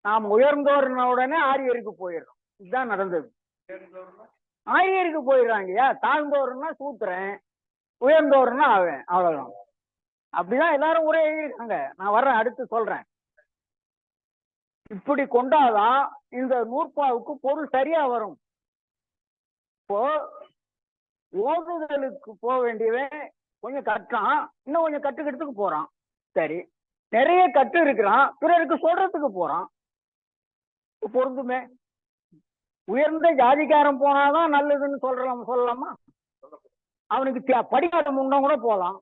நாம் உயர்ந்தோர்ன உடனே ஆரியருக்கு போயிடுறோம். இதுதான் நடந்தது. உயர்ந்தோர்னா ஆரியருக்கு போயிடுறாங்கய்யா. தாழ்ந்தோர்னா சூத்திரன், உயர்ந்தோர்னா அவன், அவ்வளவுதான். அப்படிதான் எல்லாரும் உரை எழுதியிருக்காங்க. நான் வர்றேன், அடுத்து சொல்றேன். இப்படி கொண்டாதான் இந்த நூற்பாவுக்கு பொருள் சரியா வரும். இப்போ ஓதுதலுக்கு போக வேண்டியவன் கொஞ்சம் கற்றான், இன்னும் கொஞ்சம் கற்றுக்கிறதுக்கு போறான். சரி, நிறைய கற்று இருக்கிறான், பிறருக்கு சொல்றதுக்கு போறான். பொருந்துமே. உயர்ந்த ஜாதிக்காரன் போனாதான் நல்லதுன்னு சொல்லலாமா? அவனுக்கு படிக்காத முன்ன கூட போலாம்.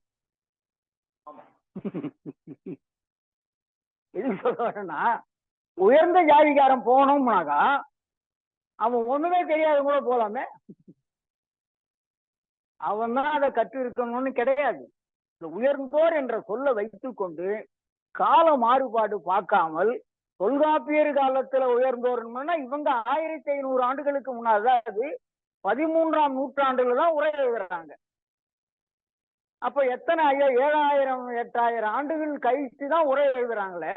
எது சொல்றேன்னா, உயர்ந்த ஜாதிக்காரன் போனோம்னாக்கா அவன் ஒண்ணுமே தெரியாத கூட போலாமே. அவன் தான் அதை கற்று இருக்கணும்னு கிடையாது. இந்த உயர்ந்தோர் என்ற சொல்ல வைத்துக் கொண்டு கால மாறுபாடு பார்க்காமல் தொல்காப்பியர் காலத்துல உயர்ந்தோர்னா இவங்க 1500 ஆண்டுகளுக்கு முன்னாடி, அதாவது 13ஆம் நூற்றாண்டுல தான் உரை எழுதுறாங்க. அப்ப எத்தனை 7000 8000 ஆண்டுகள் கழிச்சு தான் உரை எழுதுறாங்களே,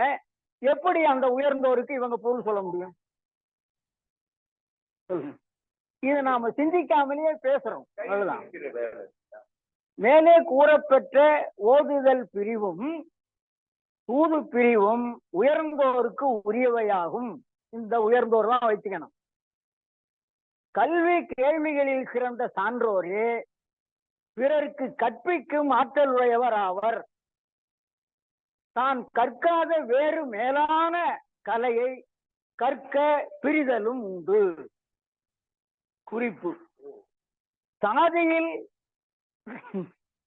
எப்படி அந்த உயர்ந்தோருக்கு இவங்க பொருள் சொல்ல முடியும்? இதை நாம சிந்திக்காமலேயே பேசுறோம். அதுதான் மேலே கூறப்பெற்ற ஓதுதல் பிரிவும் தூது பிரிவும் உயர்ந்தோருக்கு உரியவையாகும். இந்த உயர்ந்தோர் தான் வச்சுக்கணும். கல்வி கேள்விகளில் சிறந்த சான்றோரே பிறருக்கு கற்பிக்கும் ஆற்றல் உடையவர் ஆவர். தான் கற்காத வேறு மேலான கலையை கற்க பிரிதலும் உண்டு. குறிப்பு: சாதியில்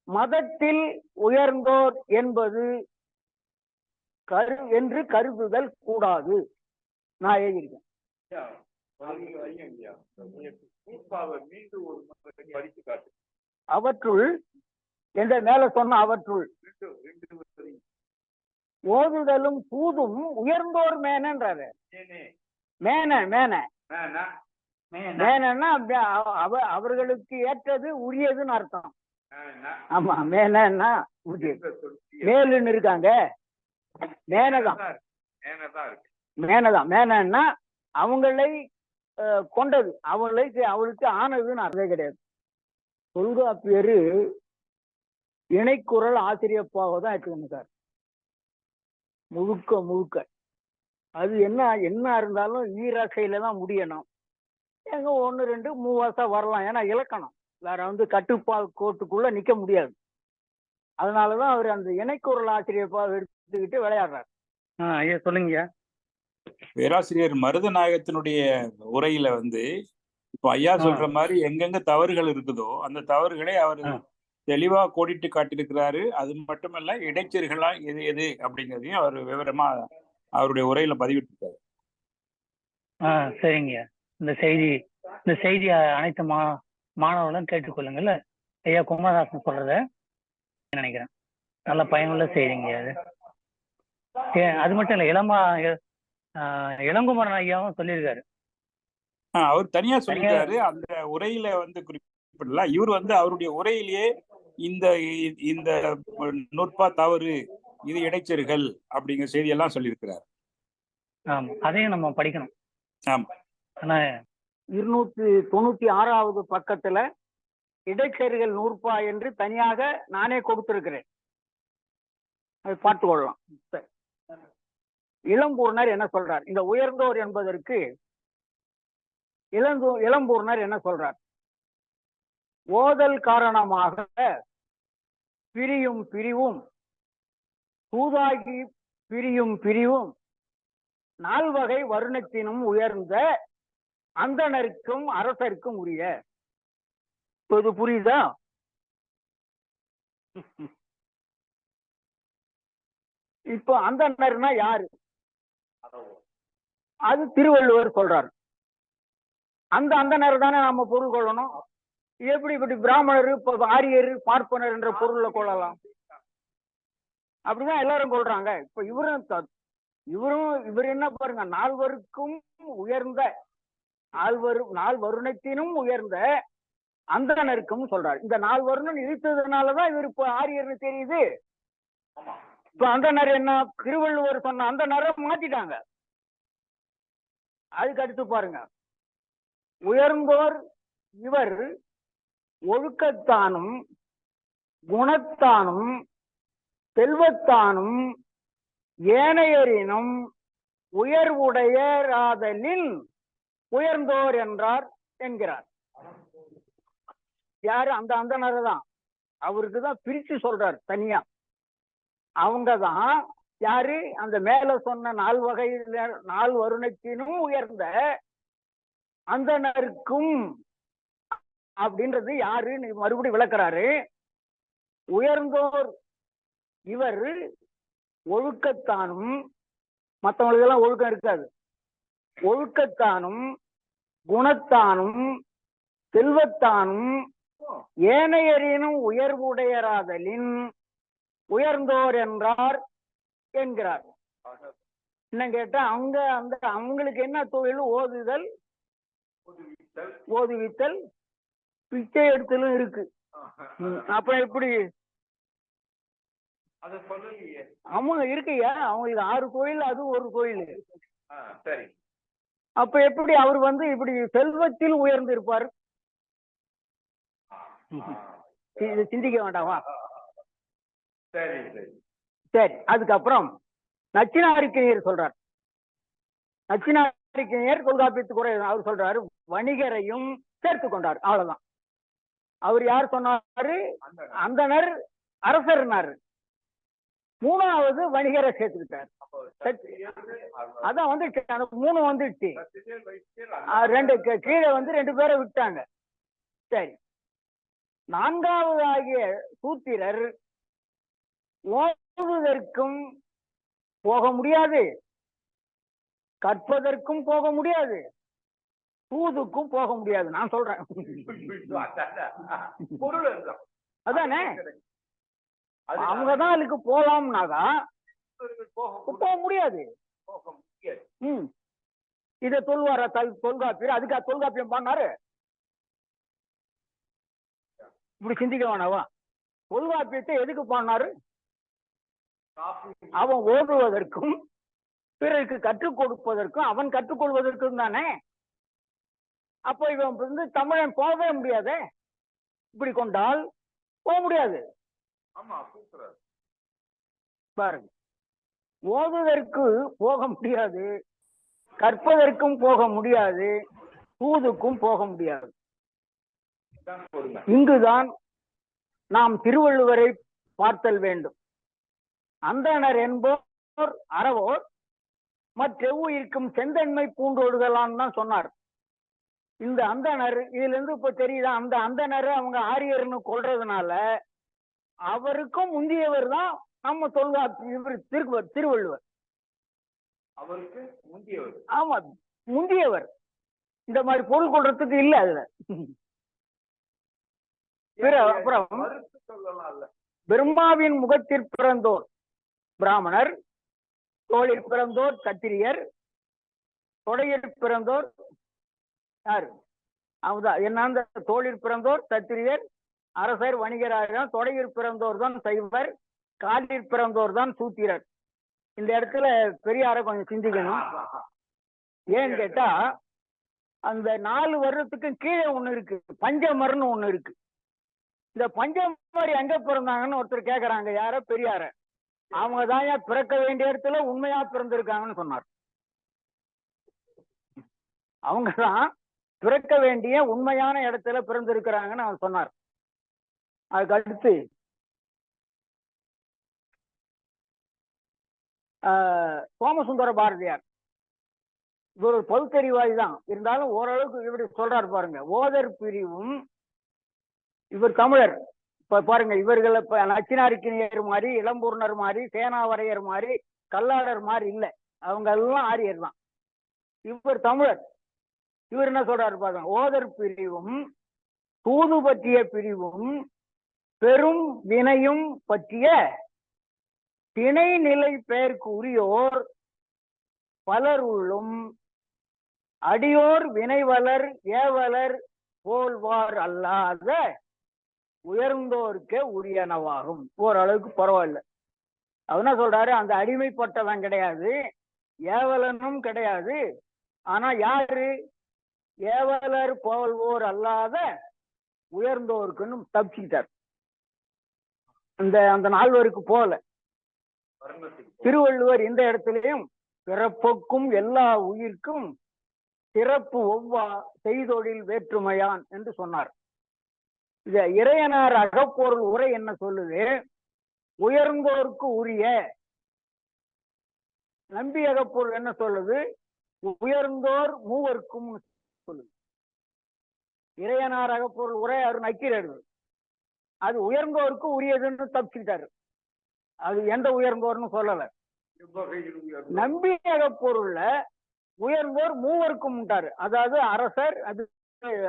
மதத்தில் உயர்ந்தோர் என்பது என்று கருதுதல் கூடாது. நான் எழுதியிருக்கேன். அவற்றுள் என்ற மேல சொன்ன அவற்றுள் ஓதுதலும் தூதும் உயர்ந்தோர் மேனன்றாரு. மேன மேன மேனா அவர்களுக்கு ஏற்றது உரியதுன்னு அர்த்தம். ஆமா, மேனா மேலுன்னு இருக்காங்க. மேனதான் மேனதான் மேனா அவங்களை கொண்டது, அவளுக்கு ஆனதுன்னு அர்த்தம் கிடையாது. தொல்காப்பியரு இணைக்குறள் ஆசிரியப்பாக தான் எடுத்துக்கணும் சார். முழுக்க முழுக்க அது என்ன இருந்தாலும் ஈரசையில தான் முடியணும். எங்க 1 2 3 வருஷம் வரலாம். ஏன்னா இலக்கணம் வேற கோட்டுக்குள்ள நிக்க முடியாது. அதனாலதான் அவர் அந்த இணைக்குறள் ஆசிரியப்பாக எடுத்துக்கிட்டு விளையாடுறாரு. ஐயா சொல்லுங்க. பேராசிரியர் மருதநாயகத்தினுடைய உரையில இப்போ ஐயா சொல்ற மாதிரி எங்கெங்க தவறுகள் இருக்குதோ அந்த தவறுகளை அவர் தெளிவா கோடிட்டு காட்டியிருக்கிறாரு. அது மட்டுமல்ல, இடைச்செருகளா எது எது அப்படிங்கிறதையும் அவர் விவரமா அவருடைய உரையில பதிவிட்டிருக்காரு. சரிங்க. இந்த செய்தி அனைத்து மாணவர்களும் கேட்டுக்கொள்ளுங்கள்ல. ஐயா குமாரதாசன் சொல்றத நினைக்கிறேன் நல்ல பயனுள்ள செய்திங்க அது. அது மட்டும் இல்ல, இளங்குமரன் ஐயாவும் சொல்லியிருக்காரு. அவர் தனியா சொல்லியிருக்காரு. அந்த உரையில குறிப்பிடல. இவர் அவருடைய உரையிலேயே இந்த இந்த நுட்பா தவறு, இது இடைச்செருகள் அப்படிங்கிற செய்தியெல்லாம் சொல்லியிருக்கிறார். ஆமா, அதையும் நம்ம படிக்கணும். ஆமா. ஆனா 296வது பக்கத்துல இடைச்செருகள் நூற்பா என்று தனியாக நானே கொடுத்திருக்கிறேன். அதை பார்த்து கொள்ளலாம். இளம்பூர்ணர் என்ன சொல்றார்? இந்த உயர்ந்தோர் என்பதற்கு இளம்பூர்ணர் என்ன சொல்றார்? ஓதல் காரணமாக பிரியும் பிரிவும் தூதாகி பிரியும் பிரிவும் 4 வகை வருணத்தினும் உயர்ந்த அந்தணருக்கும் அரசருக்கும் உரிய. இது புரியுதா? இப்போ அந்தணர்னா யாரு? அது திருவள்ளுவர் சொல்றாரு. அந்த அந்தணர் தானே நம்ம பொருள் கொள்ளணும். இப்படி பிராமணர், ஆரியர், பார்ப்பனர் என்ற பொருள்ல கொள்ளலாம். அப்படிதான் எல்லாரும் கொள்றாங்க. இப்ப இவர் என்ன பாருங்க, 4வருக்கும் உயர்ந்த 4 வருணத்தினும் உயர்ந்த அந்தணருக்கும் சொல்றாரு. இந்த 4 வருணம் இழுத்ததுனாலதான் இவர் இப்ப ஆரியர்னு தெரியுது. இப்ப அந்தணர் என்ன, திருவள்ளுவர் சொன்ன அந்தணரை மாத்திட்டாங்க. அதுக்கு அடுத்து பாருங்க, உயர்ந்தோர் இவர் ஒழுக்கத்தானும் குணத்தானும் செல்வத்தானும் ஏனையரினும் உயர்வுடையராதலின் உயர்ந்தோர் என்றார் என்கிறார். யாரு? அந்த அந்தணரை தான். அவருக்கு தான் பிரிச்சு சொல்றார் தனியா. அவங்கதான் யாரு? அந்த மேல சொன்ன 4 வகையில 4 வருணத்தினும் உயர்ந்த அந்தணருக்கும் அப்படின்றது யாருன்னு மறுபடியும் விளக்குறாரு. உயர்ந்தோர் இவர் ஒழுக்கத்தானும், மற்றவங்களுக்கு எல்லாம் ஒழுக்கம் இருக்காது, ஒழுக்கத்தானும் குணத்தானும் செல்வத்தானும் ஏனையரினும் உயர்வுடையராதலின் உயர்ந்தோர் என்றார் என்கிறார். என்ன கேட்டா அவங்களுக்கு என்ன தொழில்? ஓதுதல், ஓதுவித்தல், பிச்சை எடுத்தலும் இருக்கு. அப்ப எப்படி? அவங்க இருக்கையா, அவங்களுக்கு 6 கோயில், அது ஒரு கோயில். அப்ப எப்படி அவர் இப்படி செல்வத்தில் உயர்ந்து இருப்பார்? சிந்திக்க வேண்டாமா? சரி, அதுக்கப்புறம் நச்சினாரிக்கையர் சொல்றார். நச்சினாரிக்கையர் தொல்காப்பியத்துக்கு அவர் சொல்றாரு, வணிகரையும் சேர்த்து கொண்டார். அவ்வளவுதான். அவர் யார் சொன்னாரு? அந்தனர் அரசர்னாரு. 3வது வணிகரை சேர்த்துக்கிட்டார். அதான் வந்துச்சு, 3 வந்துடுச்சு. 2 கீழே 2 பேரை விட்டாங்க. சரி, 4வது ஆகிய சூத்திரர் ஓதுவதற்கும் போக முடியாது, கற்பதற்கும் போக முடியாது, தூதுக்கும் போக முடியாது. நான் சொல்றேன் அதானே. அவங்கதான் அதுக்கு போலாம்னாக்கா போக முடியாது. இத சொல்வார தொல்காப்பியர். அதுக்கு தொல்காப்பியம் பண்ணாரு. இப்படி சிந்திக்க வேணாவா? தொல்காப்பியத்தை எதுக்கு பண்ணாரு? அவன் ஓதுவதற்கும் பிறருக்கு கற்றுக் கொடுப்பதற்கும் அவன் கற்றுக்கொள்வதற்கும் தானே. அப்போ இவன் தமிழன் போகவே முடியாது. இப்படி கொண்டால் போக முடியாது. பாருங்க, ஓதுவதற்கு போக முடியாது, கற்பதற்கும் போக முடியாது, தூதுக்கும் போக முடியாது. இங்குதான் நாம் திருவள்ளுவரை பார்த்தல் வேண்டும். அந்தணர் என்போர் அறவோர் மற்றெவ்வுயிர்க்கும் செந்தன்மை பூண்டோடுகளான்னு தான் சொன்னார். இந்த அந்தணர் இதுல இருந்து இப்ப தெரியுதா? அந்த அந்தணரை அவங்க ஆரியர்னு கொள்றதுனால அவருக்கும் முந்தியவர் தான் நம்ம திருவள்ளுவர். அவருக்கு முந்தியவர். ஆமா, முந்தியவர். இந்த மாதிரி பொருள் கொள்றதுக்கு இல்ல அதுல. அப்புறம் பிரம்மாவின் முகத்திற் பிறந்தோர் பிராமணர், தோளில் பிறந்தோர் சத்திரியர், தொடையில் பிறந்தோர் யாரு? அவதான் என்ன? தோளில் பிறந்தோர் சத்திரியர், அரசர், வணிகராக. தொடையில் பிறந்தோர் தான் சைவர், காலில் பிறந்தோர் தான் சூத்திரர். இந்த இடத்துல பெரியார கொஞ்சம் சிந்திக்கணும். ஏன்னு கேட்டா, அந்த 4 வருடத்துக்கு கீழே ஒண்ணு இருக்கு, பஞ்சமர்னு ஒண்ணு இருக்கு. இந்த பஞ்சமர் எங்க பிறந்தாங்கன்னு ஒருத்தர் கேக்குறாங்க. யார? பெரியார. அவங்க தான் பிறக்க வேண்டிய இடத்துல உண்மையா பிறந்திருக்காங்கன்னு சொன்னார். அவங்கதான் பிறக்க வேண்டிய உண்மையான இடத்துல பிறந்திருக்கிறாங்கன்னு அவர் சொன்னார். அதுக்கு அடுத்து சோமசுந்தர பாரதியார். இவர் ஒரு பகுத்தறிவாதி தான், இருந்தாலும் ஓரளவுக்கு இப்படி சொல்றாரு பாருங்க. ஓதர் பிரிவும் இவர் தமிழர். இப்ப பாருங்க, இவர்கள் இப்ப நச்சினாரிக்கினியர் மாதிரி, இளம்பூர்ணர் மாதிரி, சேனாவரையர் மாதிரி, கல்லாடர் மாதிரி இல்லை. அவங்க எல்லாம் ஆரியர் தான். இவர் தமிழர். இவர் என்ன சொல்றாரு பாருங்க. ஓதர் பிரிவும் தூது பற்றிய பிரிவும் பெரும் வினையும் பற்றிய திணை நிலை பெயர்க்கு உரியோர் பலர் உள்ளும் அடியோர் வினைவலர் ஏவலர் போல்வார் அல்லாத உயர்ந்தோருக்கே உரியனவாகும். ஓரளவுக்கு பரவாயில்ல. அவனா சொல்றாரு, அந்த அடிமைப்பட்டவன் கிடையாது, ஏவலனும் கிடையாது. ஆனா யாரு? ஏவலர் போல்வோர் அல்லாத உயர்ந்தோருக்குன்னு தப்பிச்சுக்கிட்டார். அந்த நால்வருக்கு போல திருவள்ளுவர் இந்த இடத்திலையும் பிறப்புக்கும் எல்லா உயிர்க்கும் சிறப்பு ஒவ்வா செய்தொழில் வேற்றுமையான் என்று சொன்னார். இத இறையனார் அகப்பொருள் உரை என்ன சொல்லுது? உயர்ந்தோருக்கு உரிய. நம்பி அகப்பொருள் என்ன சொல்லுது? உயர்ந்தோர் மூவர்க்கும் சொல்லுது. இறையனார் அகப்பொருள் உரை அவர் நக்கிறது. அது உயர்ந்தோருக்கு உரியதுன்னு தப்பிச்சுட்டாரு. அது எந்த உயர்ந்தோர்னு சொல்லல. நம்பி அகப்பொருள்ல உயர்ந்தோர் மூவருக்கும் உண்டாரு. அதாவது அரசர், அது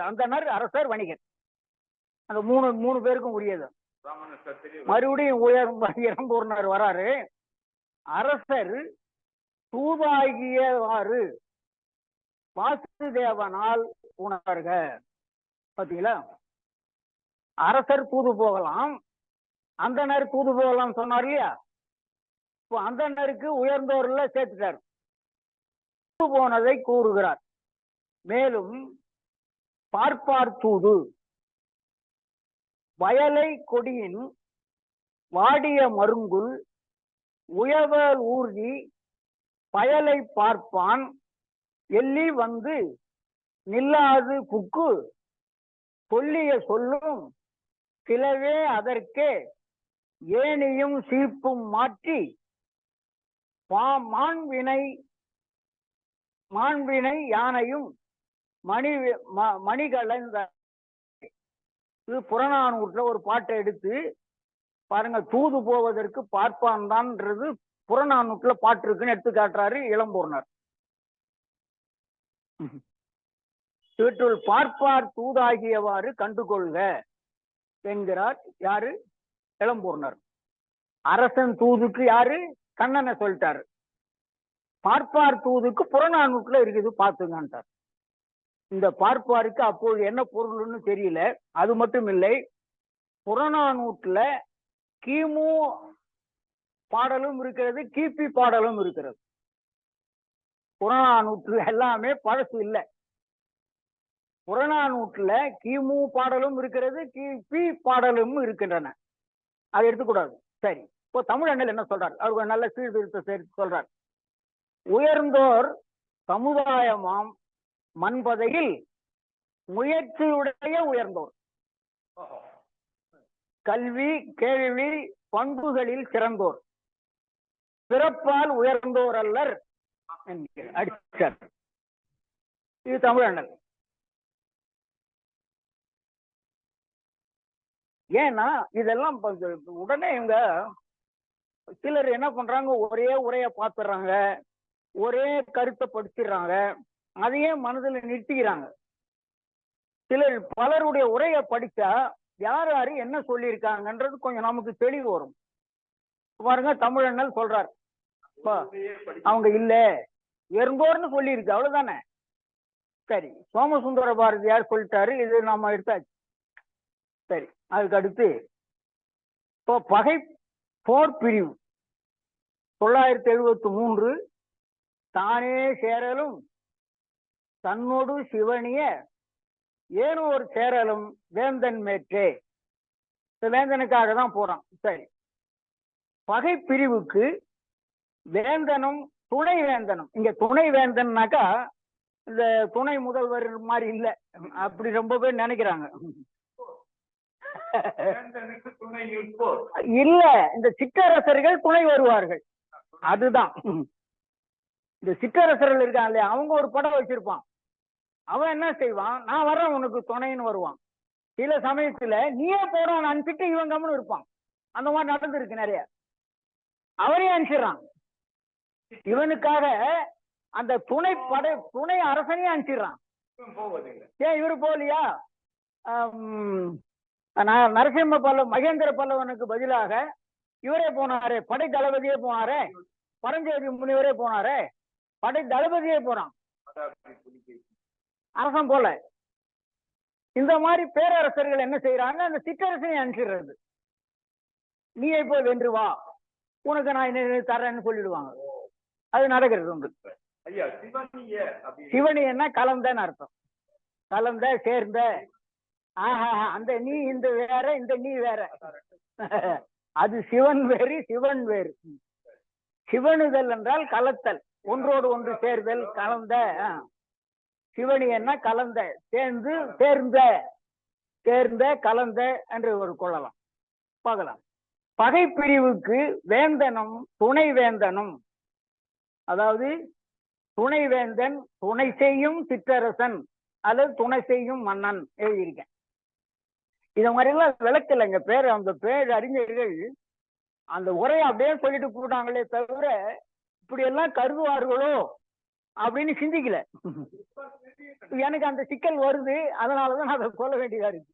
அந்தனர், அரசர், வணிகர், அந்த மூணு பேருக்கும் உரியது. மறுபடியும் இறந்தோர்னார் வராரு. அரசர் தூதாகியவாறு வாசுதேவனால் உணர்க. பாத்தீங்களா? அரசர் தூது போகலாம், அந்தனர் தூது போகலாம் சொன்னார் இல்லையா? இப்போ அந்தனருக்கு உயர்ந்தோர்ல சேர்த்துட்டார். தூது போனதை கூறுகிறார். மேலும் பார்ப்பார் தூது வயலை கொடியின் வாடிய மருங்குல் உயவல் ஊர்தி பயலை பார்ப்பான் எள்ளி வந்து நில்லாது புக்கு சொல்லிய சொல்லும் கிளவே அதற்கே ஏனியும் சீப்பும் மாற்றி மாண்பினை யானையும் மணிகலந்த. இது புறநானூற்றுல ஒரு பாட்டை எடுத்து பாருங்க. தூது போவதற்கு பார்ப்பான் தான்ன்றது புறநானூற்றுல பாட்டு இருக்குன்னு எடுத்து காட்டுறாரு இளம்பூர்ணர். இவற்றுள் பார்ப்பார் தூதாகியவாறு கண்டுகொள்க என்கிறார் யாரு? இளம்பூர்ணர். அரசன் தூதுக்கு யாரு? கண்ணனை சொல்லிட்டாரு. பார்ப்பார் தூதுக்கு புறநானூற்றுல இருக்குது, பாத்துங்கன்றார். இந்த பார்ப்பாருக்கு அப்போது என்ன பொருள்னு தெரியல. அது மட்டும் இல்லை, புறநானூற்றுல கிமு பாடலும் இருக்கிறது, கிபி பாடலும் இருக்கிறது. புறநானூற்று எல்லாமே பழசு இல்லை. புறநானூற்றுல கிமு பாடலும் இருக்கிறது, கிபி பாடலும் இருக்கின்றன. அதை எடுத்துக்கூடாது. சரி, இப்போ தமிழண்ணல் என்ன சொல்றார்? அவருக்கு நல்ல சீர்திருத்த சொல்றார். உயர்ந்தோர் சமுதாயமாம் மண்பதையில் முயற்சியுடைய உயர்ந்தோர் கல்வி கேள்வி பண்புகளில் சிறந்தோர் பிறப்பால் உயர்ந்தோர் அல்லர் அடிச்சார். இது தமிழண்ணல். ஏன்னா இதெல்லாம் உடனே இவங்க சிலர் என்ன பண்றாங்க, ஒரே உரைய பாத்துறாங்க, ஒரே கருத்தை படிச்சிடுறாங்க, அதையே மனதில் நிறுத்திக்கிறாங்க. சிலர் பலருடைய உரையை படிச்சா யார் யாரு என்ன சொல்லியிருக்காங்கன்றது கொஞ்சம் நமக்கு தெளிவு வரும். பாருங்க, தமிழண்ணல் சொல்றார், அவங்க இல்ல உயர்ந்தோர்னு சொல்லியிருக்கு, அவ்வளவுதானே. சரி, சோமசுந்தர பாரதியார் சொல்லிட்டாரு, இது நாம எடுத்தாச்சு. சரி, அதுக்கு அடுத்து இப்போ பகை போர் பிரிவு 973 தானே சேரலும் தன்னோடு சிவனிய ஏனோர் சேரலும் வேந்தன் மேற்றே. வேந்தனுக்காக தான் போறான். சரி, பகை பிரிவுக்கு வேந்தனும் துணை வேந்தனும். இங்க துணை வேந்தன்னாக்கா இந்த துணை முதல்வர் மாதிரி இல்லை, அப்படி ரொம்ப பேர் நினைக்கிறாங்க. இல்ல, இந்த சிற்றரசர்கள் துணை வருவார்கள். அதுதான் இந்த சிற்றரசர்கள் இருக்காங்க இல்லையா, அவங்க ஒரு படம் வச்சிருப்பான். அவன் என்ன செய்வான், நான் வர்றேன் உனக்கு துணைன்னு வருவான். சில சமயத்துல நீயே போறான் அனுப்பிட்டு இவன் கம்முன்னு இருப்பான். அந்த மாதிரி நடந்திருக்கு நிறைய. அவரே அனுப்பிச்சிடறான். இவனுக்காக அந்த துணை அரசனையே அனுப்பிச்சிடறான். ஏன் இவரு போகலையா? நரசிம்ம பல்லவ மகேந்திர பல்லவனுக்கு பதிலாக இவரே போனாரே, படை தளபதியே போனாரே, பரஞ்சோதி முனிவரே போனாரே, படை தளபதியே போறான், அரசன் போல. இந்த மாதிரி பேரரசர்கள் என்ன செய்யறாங்க, அந்த சிற்றரசனை அனுப்பிடுறது. நீயே போய் வென்று வா, உனக்கு நான் என்ன தரேன்னு சொல்லிடுவாங்க. அது நடக்கிறது உண்டு. சிவனி என்ன கலந்தன்னு அர்த்தம். கலந்த சேர்ந்த. ஆஹா, அந்த நீ இந்த வேற, இந்த நீ வேற. அது சிவன் வேறு, சிவன் வேறு. சிவனுதல் என்றால் கலத்தல், ஒன்றோடு ஒன்று சேர்தல், கலந்த. சிவனி என்ன கலந்த, சேர்ந்து, சேர்ந்த, சேர்ந்த, கலந்த என்று ஒரு கொள்ளலாம், பார்க்கலாம். பகைப்பிரிவுக்கு வேந்தனும் துணை வேந்தனும், அதாவது துணை வேந்தன் துணை செய்யும் சிற்றரசன் அல்லது துணை செய்யும் மன்னன் எழுதியிருக்கேன். இத மாதிரி எல்லாம் விளக்கலைங்க பேர். அந்த பேர் அறிஞர்கள் அந்த உரையை அப்படியே சொல்லிட்டு போட்டாங்களே தவிர இப்படி எல்லாம் கருதுவார்களோ அப்படின்னு சிந்திக்கல. எனக்கு அந்த சிக்கல் வருது, அதனாலதான் நான் அதை சொல்ல வேண்டியதா இருக்கு.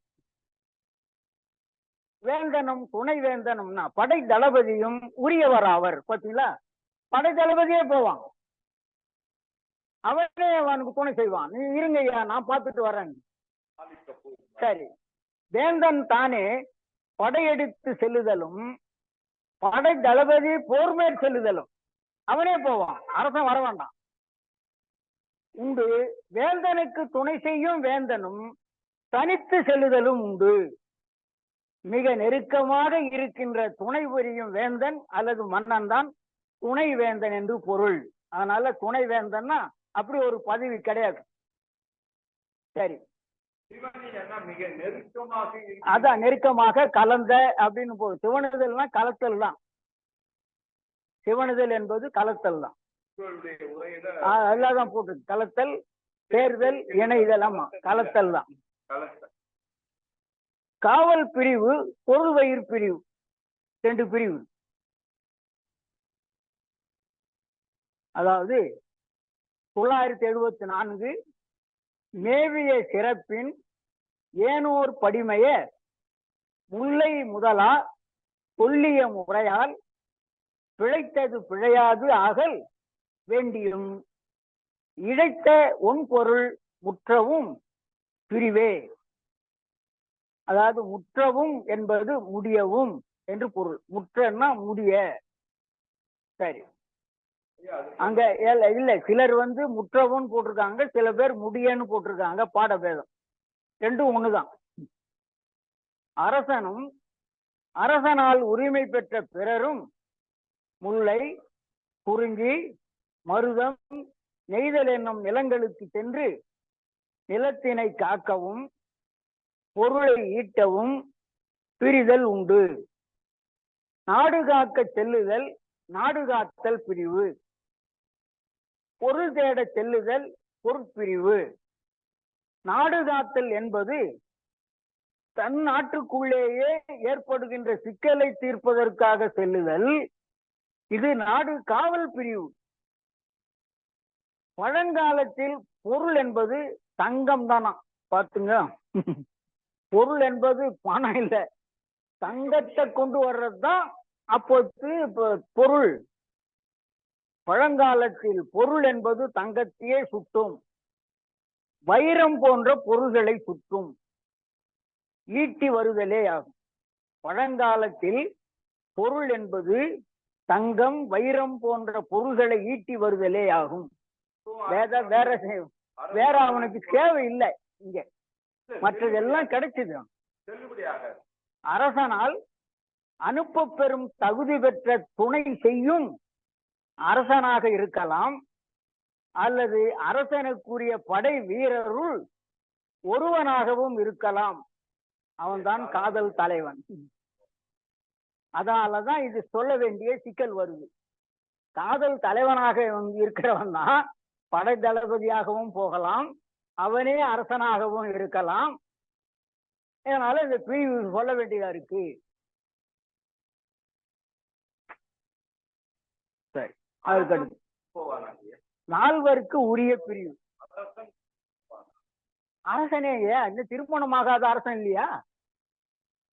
வேந்தனும் துணை வேந்தனும்னா படை தளபதியும் உரியவர் ஆவர். பாத்தீங்களா, படை தளபதியே போவான், அவனே அவனுக்கு துணை செய்வான். நீ இருங்கய்யா நான் பார்த்துட்டு வரேன். சரி, வேந்தன் தானே படையெடுத்து செல்லுதலும் படை தளபதி போர்மேற் செல்லுதலும், அவனே போவான், அரசன் வர வேண்டாம். உண்டு வேந்தனுக்கு துணை செய்யும் வேந்தனும் தனித்து செல்லுதலும் உண்டு. மிக நெருக்கமாக இருக்கின்ற துணை புரியும் வேந்தன் அல்லது மன்னன் தான் துணை வேந்தன் என்று பொருள். அதனால துணை வேந்தன்னா அப்படி ஒரு பதவி கிடையாது. சரி, மிக நெருக்கமாக, அதான் நெருக்கமாக கலந்த அப்படின்னு போகுது. சிவனுதல்னா கலத்தல் தான். சிவனுதல் என்பது கலத்தல் தான். எல்லாதான் போட்டு கலத்தல், சேர்தல், இணைதல். ஆமா, கலத்தல் தான். காவல் பிரிவு, பொருள் வயிறு பிரிவு, 2 பிரிவு. அதாவது 974 மேவிய சிறப்பின் ஏனோர் படிமைய முல்லை முதலா சொல்லிய முறையால் பிழைத்தது பிழையாது ஆகல் வேண்டியும் இழைத்த ஒன்பொருள் முற்றவும் பிரிவே. அதாவது முற்றவும் என்பது முடியவும் என்று பொருள். முற்றன்னா முடிய. சரி, அங்க இல்ல, சிலர் முற்றவும் போட்டிருக்காங்க, சில பேர் முடியன்னு போட்டிருக்காங்க. பாடபேதம், ரெண்டும் ஒண்ணுதான். அரசனும் அரசனால் உரிமை பெற்ற பிறரும் முல்லை, குறிஞ்சி, மருதம், நெய்தல் என்னும் நிலங்களுக்கு சென்று நிலத்தினை காக்கவும் பொருளை ஈட்டவும் பிரிதல் உண்டு. நாடு காக்க செல்லுதல் நாடு காத்தல் பிரிவு. பொருள் தேட செல்லுதல் பொருட்பிரிவு. நாடு காத்தல் என்பது தன் நாட்டுக்குள்ளேயே ஏற்படுகின்ற சிக்கலை தீர்ப்பதற்காக செல்லுதல். இது நாடு காவல் பிரிவு. பழங்காலத்தில் பொருள் என்பது தங்கம் தானா, பாத்துங்க. பொருள் என்பது பணம் இல்ல, தங்கத்தை கொண்டு வர்றதுதான் அப்போது பொருள். பழங்காலத்தில் பொருள் என்பது தங்கத்தையே சுட்டும், வைரம் போன்ற பொருள்களை சுட்டும், ஈட்டி வருதலே ஆகும். பழங்காலத்தில் பொருள் என்பது தங்கம், வைரம் போன்ற பொருள்களை ஈட்டி வருதலே ஆகும். வேற அவனுக்கு தேவை இல்லை. இங்க மற்றதெல்லாம் கிடைச்சது. அரசனால் அனுப்ப பெறும் தகுதி பெற்ற துணை செய்யும் அரசனாக இருக்கலாம், அல்லது அரசனுக்குரிய படை வீரருள் ஒருவனாகவும் இருக்கலாம். அவன்தான் காதல் தலைவன். அதனாலதான் இது சொல்ல வேண்டிய சிக்கல் வருது. காதல் தலைவனாக இருக்கிறவன் தான் படை தளபதியாகவும் போகலாம், அவனே அரசனாகவும் இருக்கலாம். இதனால இந்த பிரிவு சொல்ல வேண்டியதா இருக்கு. சரி, அதுக்கடுத்து 4வருக்கு உரிய பிரிவு. அரசனேயே இந்த திருமணமாகாத அரசன் இல்லையா,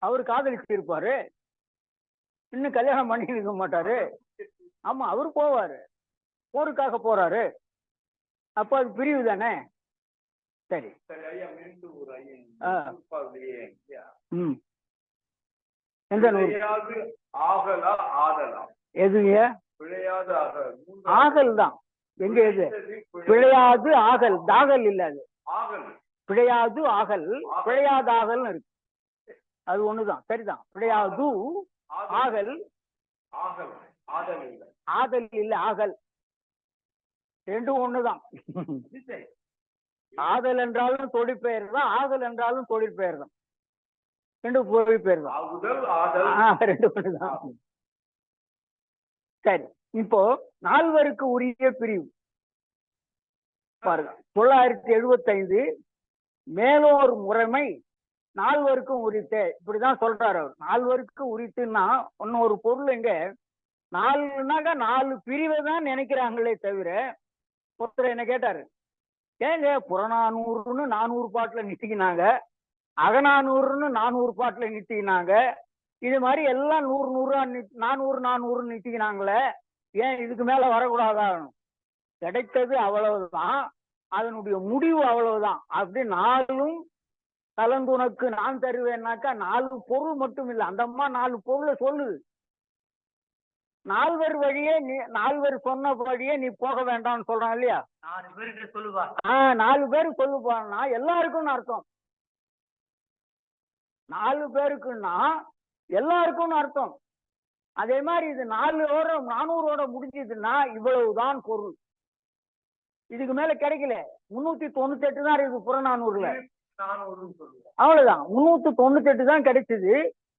அவரு காதலிச்சு இருப்பாரு, இன்னும் கல்யாணம் பண்ணி இருக்க மாட்டாரு. ஆமா, அவரு போவாரு, போருக்காக போறாரு, அப்ப அது பிரிவு தானே. சரி, எந்த நூல்? எதுங்க? ஆகல் தான். எங்க? எது பிழையாது ஆகல், தாகல் இல்ல, அது பிழையாது ஆகல், பிழையாதாகல்னு இருக்கு. அது ஒண்ணுதான், சரிதான். பிழையாது ஆகல், ஆகல் ஆதல் இல்லை. ஆதல் இல்ல, ஆகல் ரெண்டும் ஒண்ணுதான். ஆதல் என்றாலும் தொழிற்பெயர் தான், ஆகல் என்றாலும் தொழிற்பெயர் தான். ரெண்டும் தொழிற்பெயர் தான். ஆகுதல் ஆதல் ரெண்டு ஒண்ணுதான். சரி, இப்போ நால்வருக்கு உரிய பிரிவு பாருங்க. 975 மேலோர் முறைமை நால்வருக்கும் உரித்து, இப்படிதான் சொல்றாரு அவர். நால்வருக்கு உரித்துன்னா இன்னொரு பொருள் எங்க, நாலுனாக்க 4 பிரிவை தான் நினைக்கிறாங்களே தவிர, ஒருத்தர் என்ன கேட்டாரு, ஏங்க புறநானூறுன்னு 400 பாட்டுல நிறுத்திக்கினாங்க, அகநானூறுன்னு 400 பாட்டுல நிறுத்திக்கினாங்க, இது மாதிரி எல்லாம் 100 400 நிறுத்திக்கினாங்களே, ஏன் இதுக்கு மேல வரக்கூடாதா? கிடைத்தது அவ்வளவுதான், அதனுடைய முடிவு அவ்வளவுதான். அப்படி 4ம் கலந்துனக்கு நான் தருவேன்னாக்கா 4 பொருள் மட்டும் இல்லை, அந்த அம்மா 4 பொருளை சொல்லுது. 4 வழியே நீ 4 சொன்ன வழியே நீ போக வேண்டாம்னு சொல்றான் இல்லையா? 4 பேருக்கு சொல்லுவா. 4 பேர் சொல்லுப்பான்னா எல்லாருக்கும் அர்த்தம். 4 பேருக்குன்னா எல்லாருக்கும் அர்த்தம். அதே மாதிரி இது 400 முடிஞ்சதுன்னா இவ்வளவுதான் பொருள், இதுக்கு மேல கிடைக்கல. 398 தான் இருக்கு புறநானூறுல, அவ்வளவுதான். 398 தான் கிடைச்சது,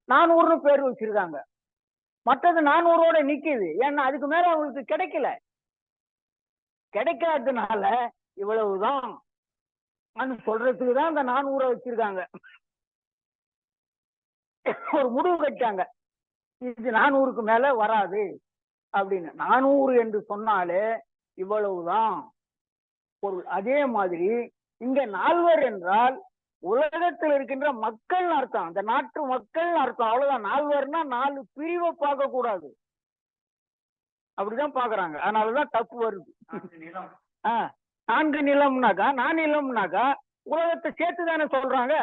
400 பேர் வச்சிருக்காங்க. மற்றது 400 நிக்குது, ஏன்னா அதுக்கு மேல அவங்களுக்கு கிடைக்கல. கிடைக்காததுனால இவ்வளவுதான் சொல்றதுக்கு தான் அந்த 400 வச்சிருக்காங்க. ஒரு முடிவு கட்டாங்க, இது 400க்கு மேல வராது அப்படின்னு. 400 என்று சொன்னாலே இவ்வளவுதான் பொருள். அதே மாதிரி இங்க 4 என்றால் உலகத்தில் இருக்கின்ற மக்கள் அர்த்தம், அந்த நாட்டு மக்கள் அர்த்தம், அவ்வளவுதான். 4 4 பிரிவை பார்க்க கூடாது, அப்படிதான் பாக்குறாங்க. அதனாலதான் தப்பு வருது. 4 நிலம்னாக்கா, 4 நிலம்னாக்கா உலகத்தை சேர்த்து தானே சொல்றாங்க.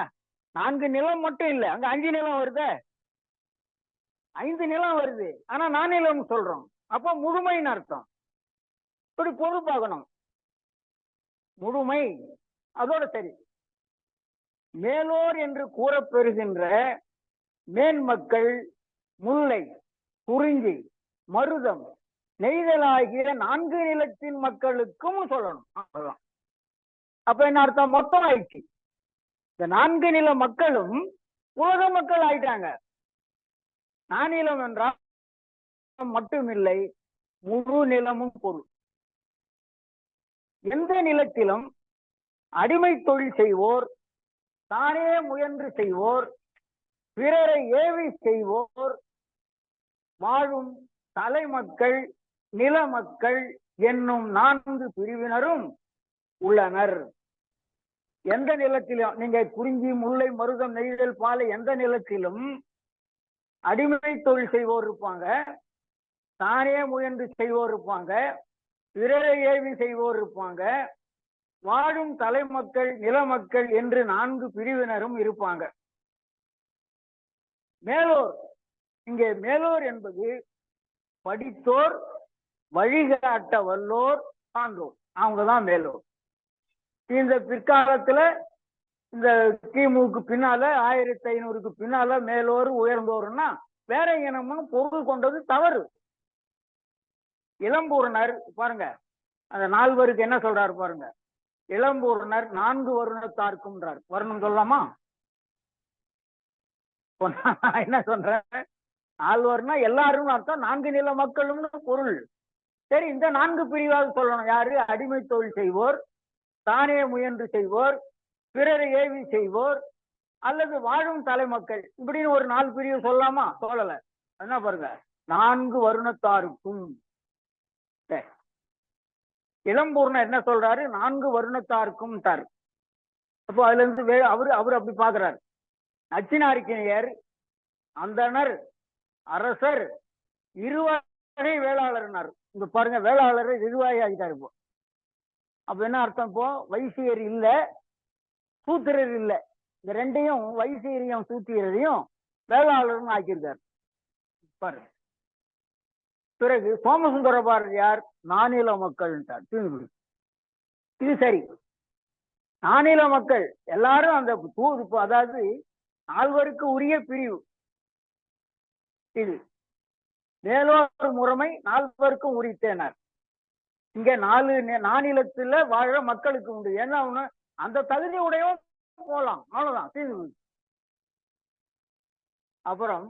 4 நிலம் மட்டும் இல்ல, அங்க 5 நிலம் வருது, 5 நிலம் வருது, ஆனா 4 நிலம் சொல்றோம். அப்ப முழுமைன்னு அர்த்தம். இப்படி பொருள் பார்க்கணும், முழுமை. அதோட சரி, மேலோர் என்று கூறப்பெறுகின்ற மேன்மக்கள் முல்லை, குறிஞ்சி, மருதம், நெய்தலாகிய 4 நிலத்தின் மக்களுக்கும் சொல்லணும். அப்ப என்ன அர்த்தம்? மொத்தம் ஆயிடுச்சு. இந்த 4 நில மக்களும் உலக மக்கள் ஆயிட்டாங்க. 4 நிலம் என்றால் மட்டுமில்லை, முழு நிலமும் பொருள். எந்த நிலத்திலும் அடிமை தொழில் செய்வோர், தானே முயன்று செய்வோர், பிறரை ஏவி செய்வோர், வாழும் தலைமக்கள், நிலமக்கள் என்னும் 4 பிரிவினரும் உள்ளனர். எந்த நிலத்திலும் நீங்க குறிஞ்சி, முல்லை, மருதம், நெய்தல், பாலை, எந்த நிலத்திலும் அடிமை தொழில் செய்வோர் இருப்பாங்க, தானே முயன்று செய்வோர் இருப்பாங்க, பிறரை ஏவி செய்வோர் இருப்பாங்க, வாழும் தலைமக்கள், நிலமக்கள் என்று 4 பிரிவினரும் இருப்பாங்க. மேலோர், இங்கே மேலோர் என்பது படித்தோர், வழிகாட்ட வல்லோர், சான்றோர், அவங்கதான் மேலோர். இந்த பிற்காலத்துல இந்த கிமுக்கு பின்னால 1500க்கு பின்னால மேலோர் உயர்ந்தோர்னா வேற இனம்னு பொருள் கொண்டது தவறு. இளம்பூரணர் பாருங்க, அந்த 4 என்ன சொல்றாரு பாருங்க. இளம்பூரணர் 4 வருணத்தார்க்கும்ன்றார். வருணம் சொல்லலாமா? என்ன சொல்றேன், 4 எல்லாரும் அர்த்தம், 4 நில மக்களும்னு பொருள். சரி, இந்த 4 பிரிவாக சொல்லணும். யாரு? அடிமை தொழில் செய்வோர், தானே முயன்று செய்வோர், பிறரை ஏவி செய்வோர், அல்லது வாழும் தலைமக்கள், இப்படின்னு ஒரு 4 பிரிவு சொல்லலாமா? சொல்லல. என்ன பாருங்க, 4 வருணத்தாருக்கும். இளம்பூர்ண என்ன சொல்றாரு? 4 வருணத்தாருக்கும் தார். அப்போ அதுல இருந்து அவரு அப்படி பாக்குறாரு. நச்சினார்க்கினியர், அந்தனர், அரசர், இருவகை வேளாளர்னார். இங்க பாருங்க, வேளாளர் இருவாய் ஆகிட்டாரு. இப்போ அப்ப என்ன அர்த்தம்? இப்போ வைசியர் இல்ல, சூத்திரர் இல்ல, இந்த ரெண்டையும், வைசியரையும் சூத்திரரையும் வேளாளர்னு ஆக்கியிருக்காரு பாருங்க. பிறகு சோமசுந்தர பாரதியார் 4 மக்கள். இது சரி, நானில மக்கள் எல்லாரும் அந்த அதாவது 4 உரிய பிரிவு இது. மேலோர் முறைமை 4 உரித்தனர். இங்க 4 நானிலத்துல வாழ மக்களுக்கு உண்டு. ஏன்னா அந்த தகுதி உடையவும் போலாம், அவ்வளவுதான். அப்புறம்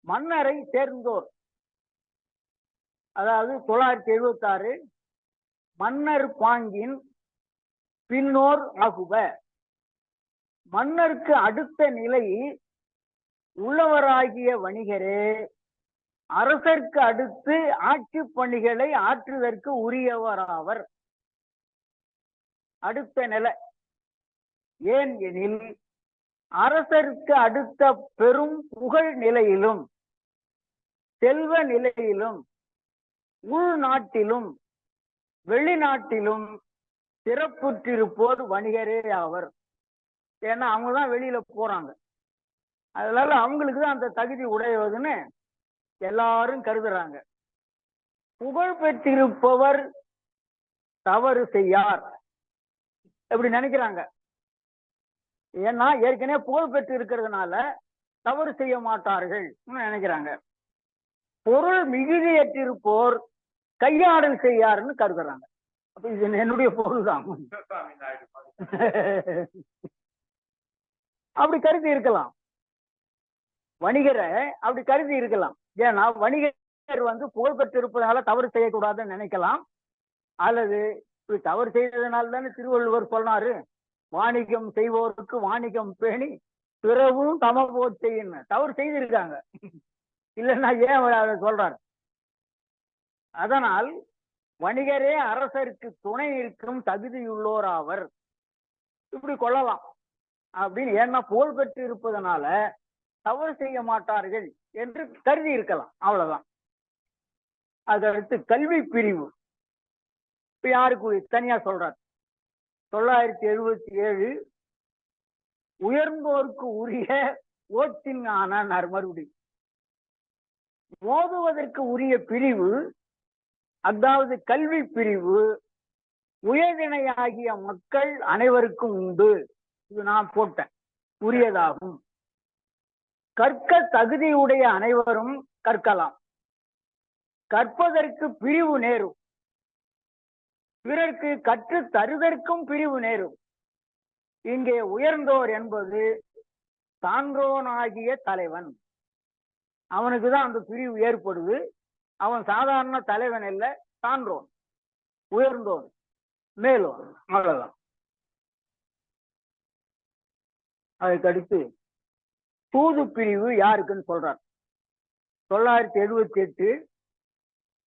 மன்னரை சேர்ந்தோர், அதாவது 976 மன்னர் பாங்கின் பின்னோர் ஆகுப. மன்னருக்கு அடுத்த நிலை உள்ளவராகிய வணிகரே அரசருக்கு அடுத்து ஆட்சி பணிகளை ஆற்றுவதற்கு உரியவராவர். அடுத்த நிலை ஏன் எனில் அரசருக்கு அடுத்த பெரும் புகழ் நிலையிலும் செல்வ நிலையிலும் உள்நாட்டிலும் வெளிநாட்டிலும் சிறப்புற்றிருப்போர் வணிகரே ஆவர். ஏன்னா அவங்கதான் வெளியில போறாங்க, அதனால அவங்களுக்கு தான் அந்த தகுதி உடையதுன்னு எல்லாரும் கருதுறாங்க. புகழ் பெற்றிருப்பவர் தவறு செய்யார் எப்படி நினைக்கிறாங்க. ஏன்னா ஏற்கனவே புகழ் பெற்று இருக்கிறதுனால தவறு செய்ய மாட்டார்கள் நினைக்கிறாங்க. பொருள் மிகுதியற்றிருப்போர் கையாடல் செய்யாருன்னு கருதுறாங்க. அப்ப இது என்னுடைய பொருள் தான் அப்படி கருதி இருக்கலாம், வணிகரை அப்படி கருதி இருக்கலாம். ஏன்னா வணிகர் புகழ் பெற்று இருப்பதனால தவறு செய்யக்கூடாதுன்னு நினைக்கலாம். அல்லது தவறு செய்ததுனால தானே திருவள்ளுவர் சொன்னாரு, வாணிகம் செய்வோருக்கு வாணிகம் பேணி பிறவும் தமபோ செய்யன்னு. தவறு செய்திருக்காங்க, இல்லைன்னா ஏன் அதை சொல்றாரு. அதனால் வணிகரே அரசருக்கு துணை இருக்கும் தகுதியுள்ளோர் ஆவர், இப்படி கொள்ளலாம் அப்படின்னு. ஏன்னா புகழ் பெற்று இருப்பதனால தவறு செய்ய மாட்டார்கள் என்று கருதி இருக்கலாம், அவ்வளவுதான். அதற்கு கல்வி பிரிவு இப்ப யாருக்கு தனியா சொல்றார். 977 உயர்ந்தோருக்கு உரிய ஓட்டின் ஆனார். மறுபடி மோதுவதற்கு உரிய பிரிவு, அதாவது கல்வி பிரிவு உயர்திணையாகிய மக்கள் அனைவருக்கும் உண்டு. இது நான் போட்டேன், உரியதாகும். கற்க தகுதியுடைய அனைவரும் கற்கலாம். கற்பதற்கு பிரிவு நேரும், பிறர்க்கு கற்று தருதற்கும் பிரிவு நேரும். இங்கே உயர்ந்தோர் என்பது சான்றோனாகிய தலைவன், அவனுக்குதான் அந்த பிரிவு ஏற்படுது. அவன் சாதாரண தலைவன் இல்ல, சான்றோன், உயர்ந்தோன், மேலோன், அவ்வளவுதான். அதுக்கடுத்து தூது பிரிவு யாருக்குன்னு சொல்றார். 978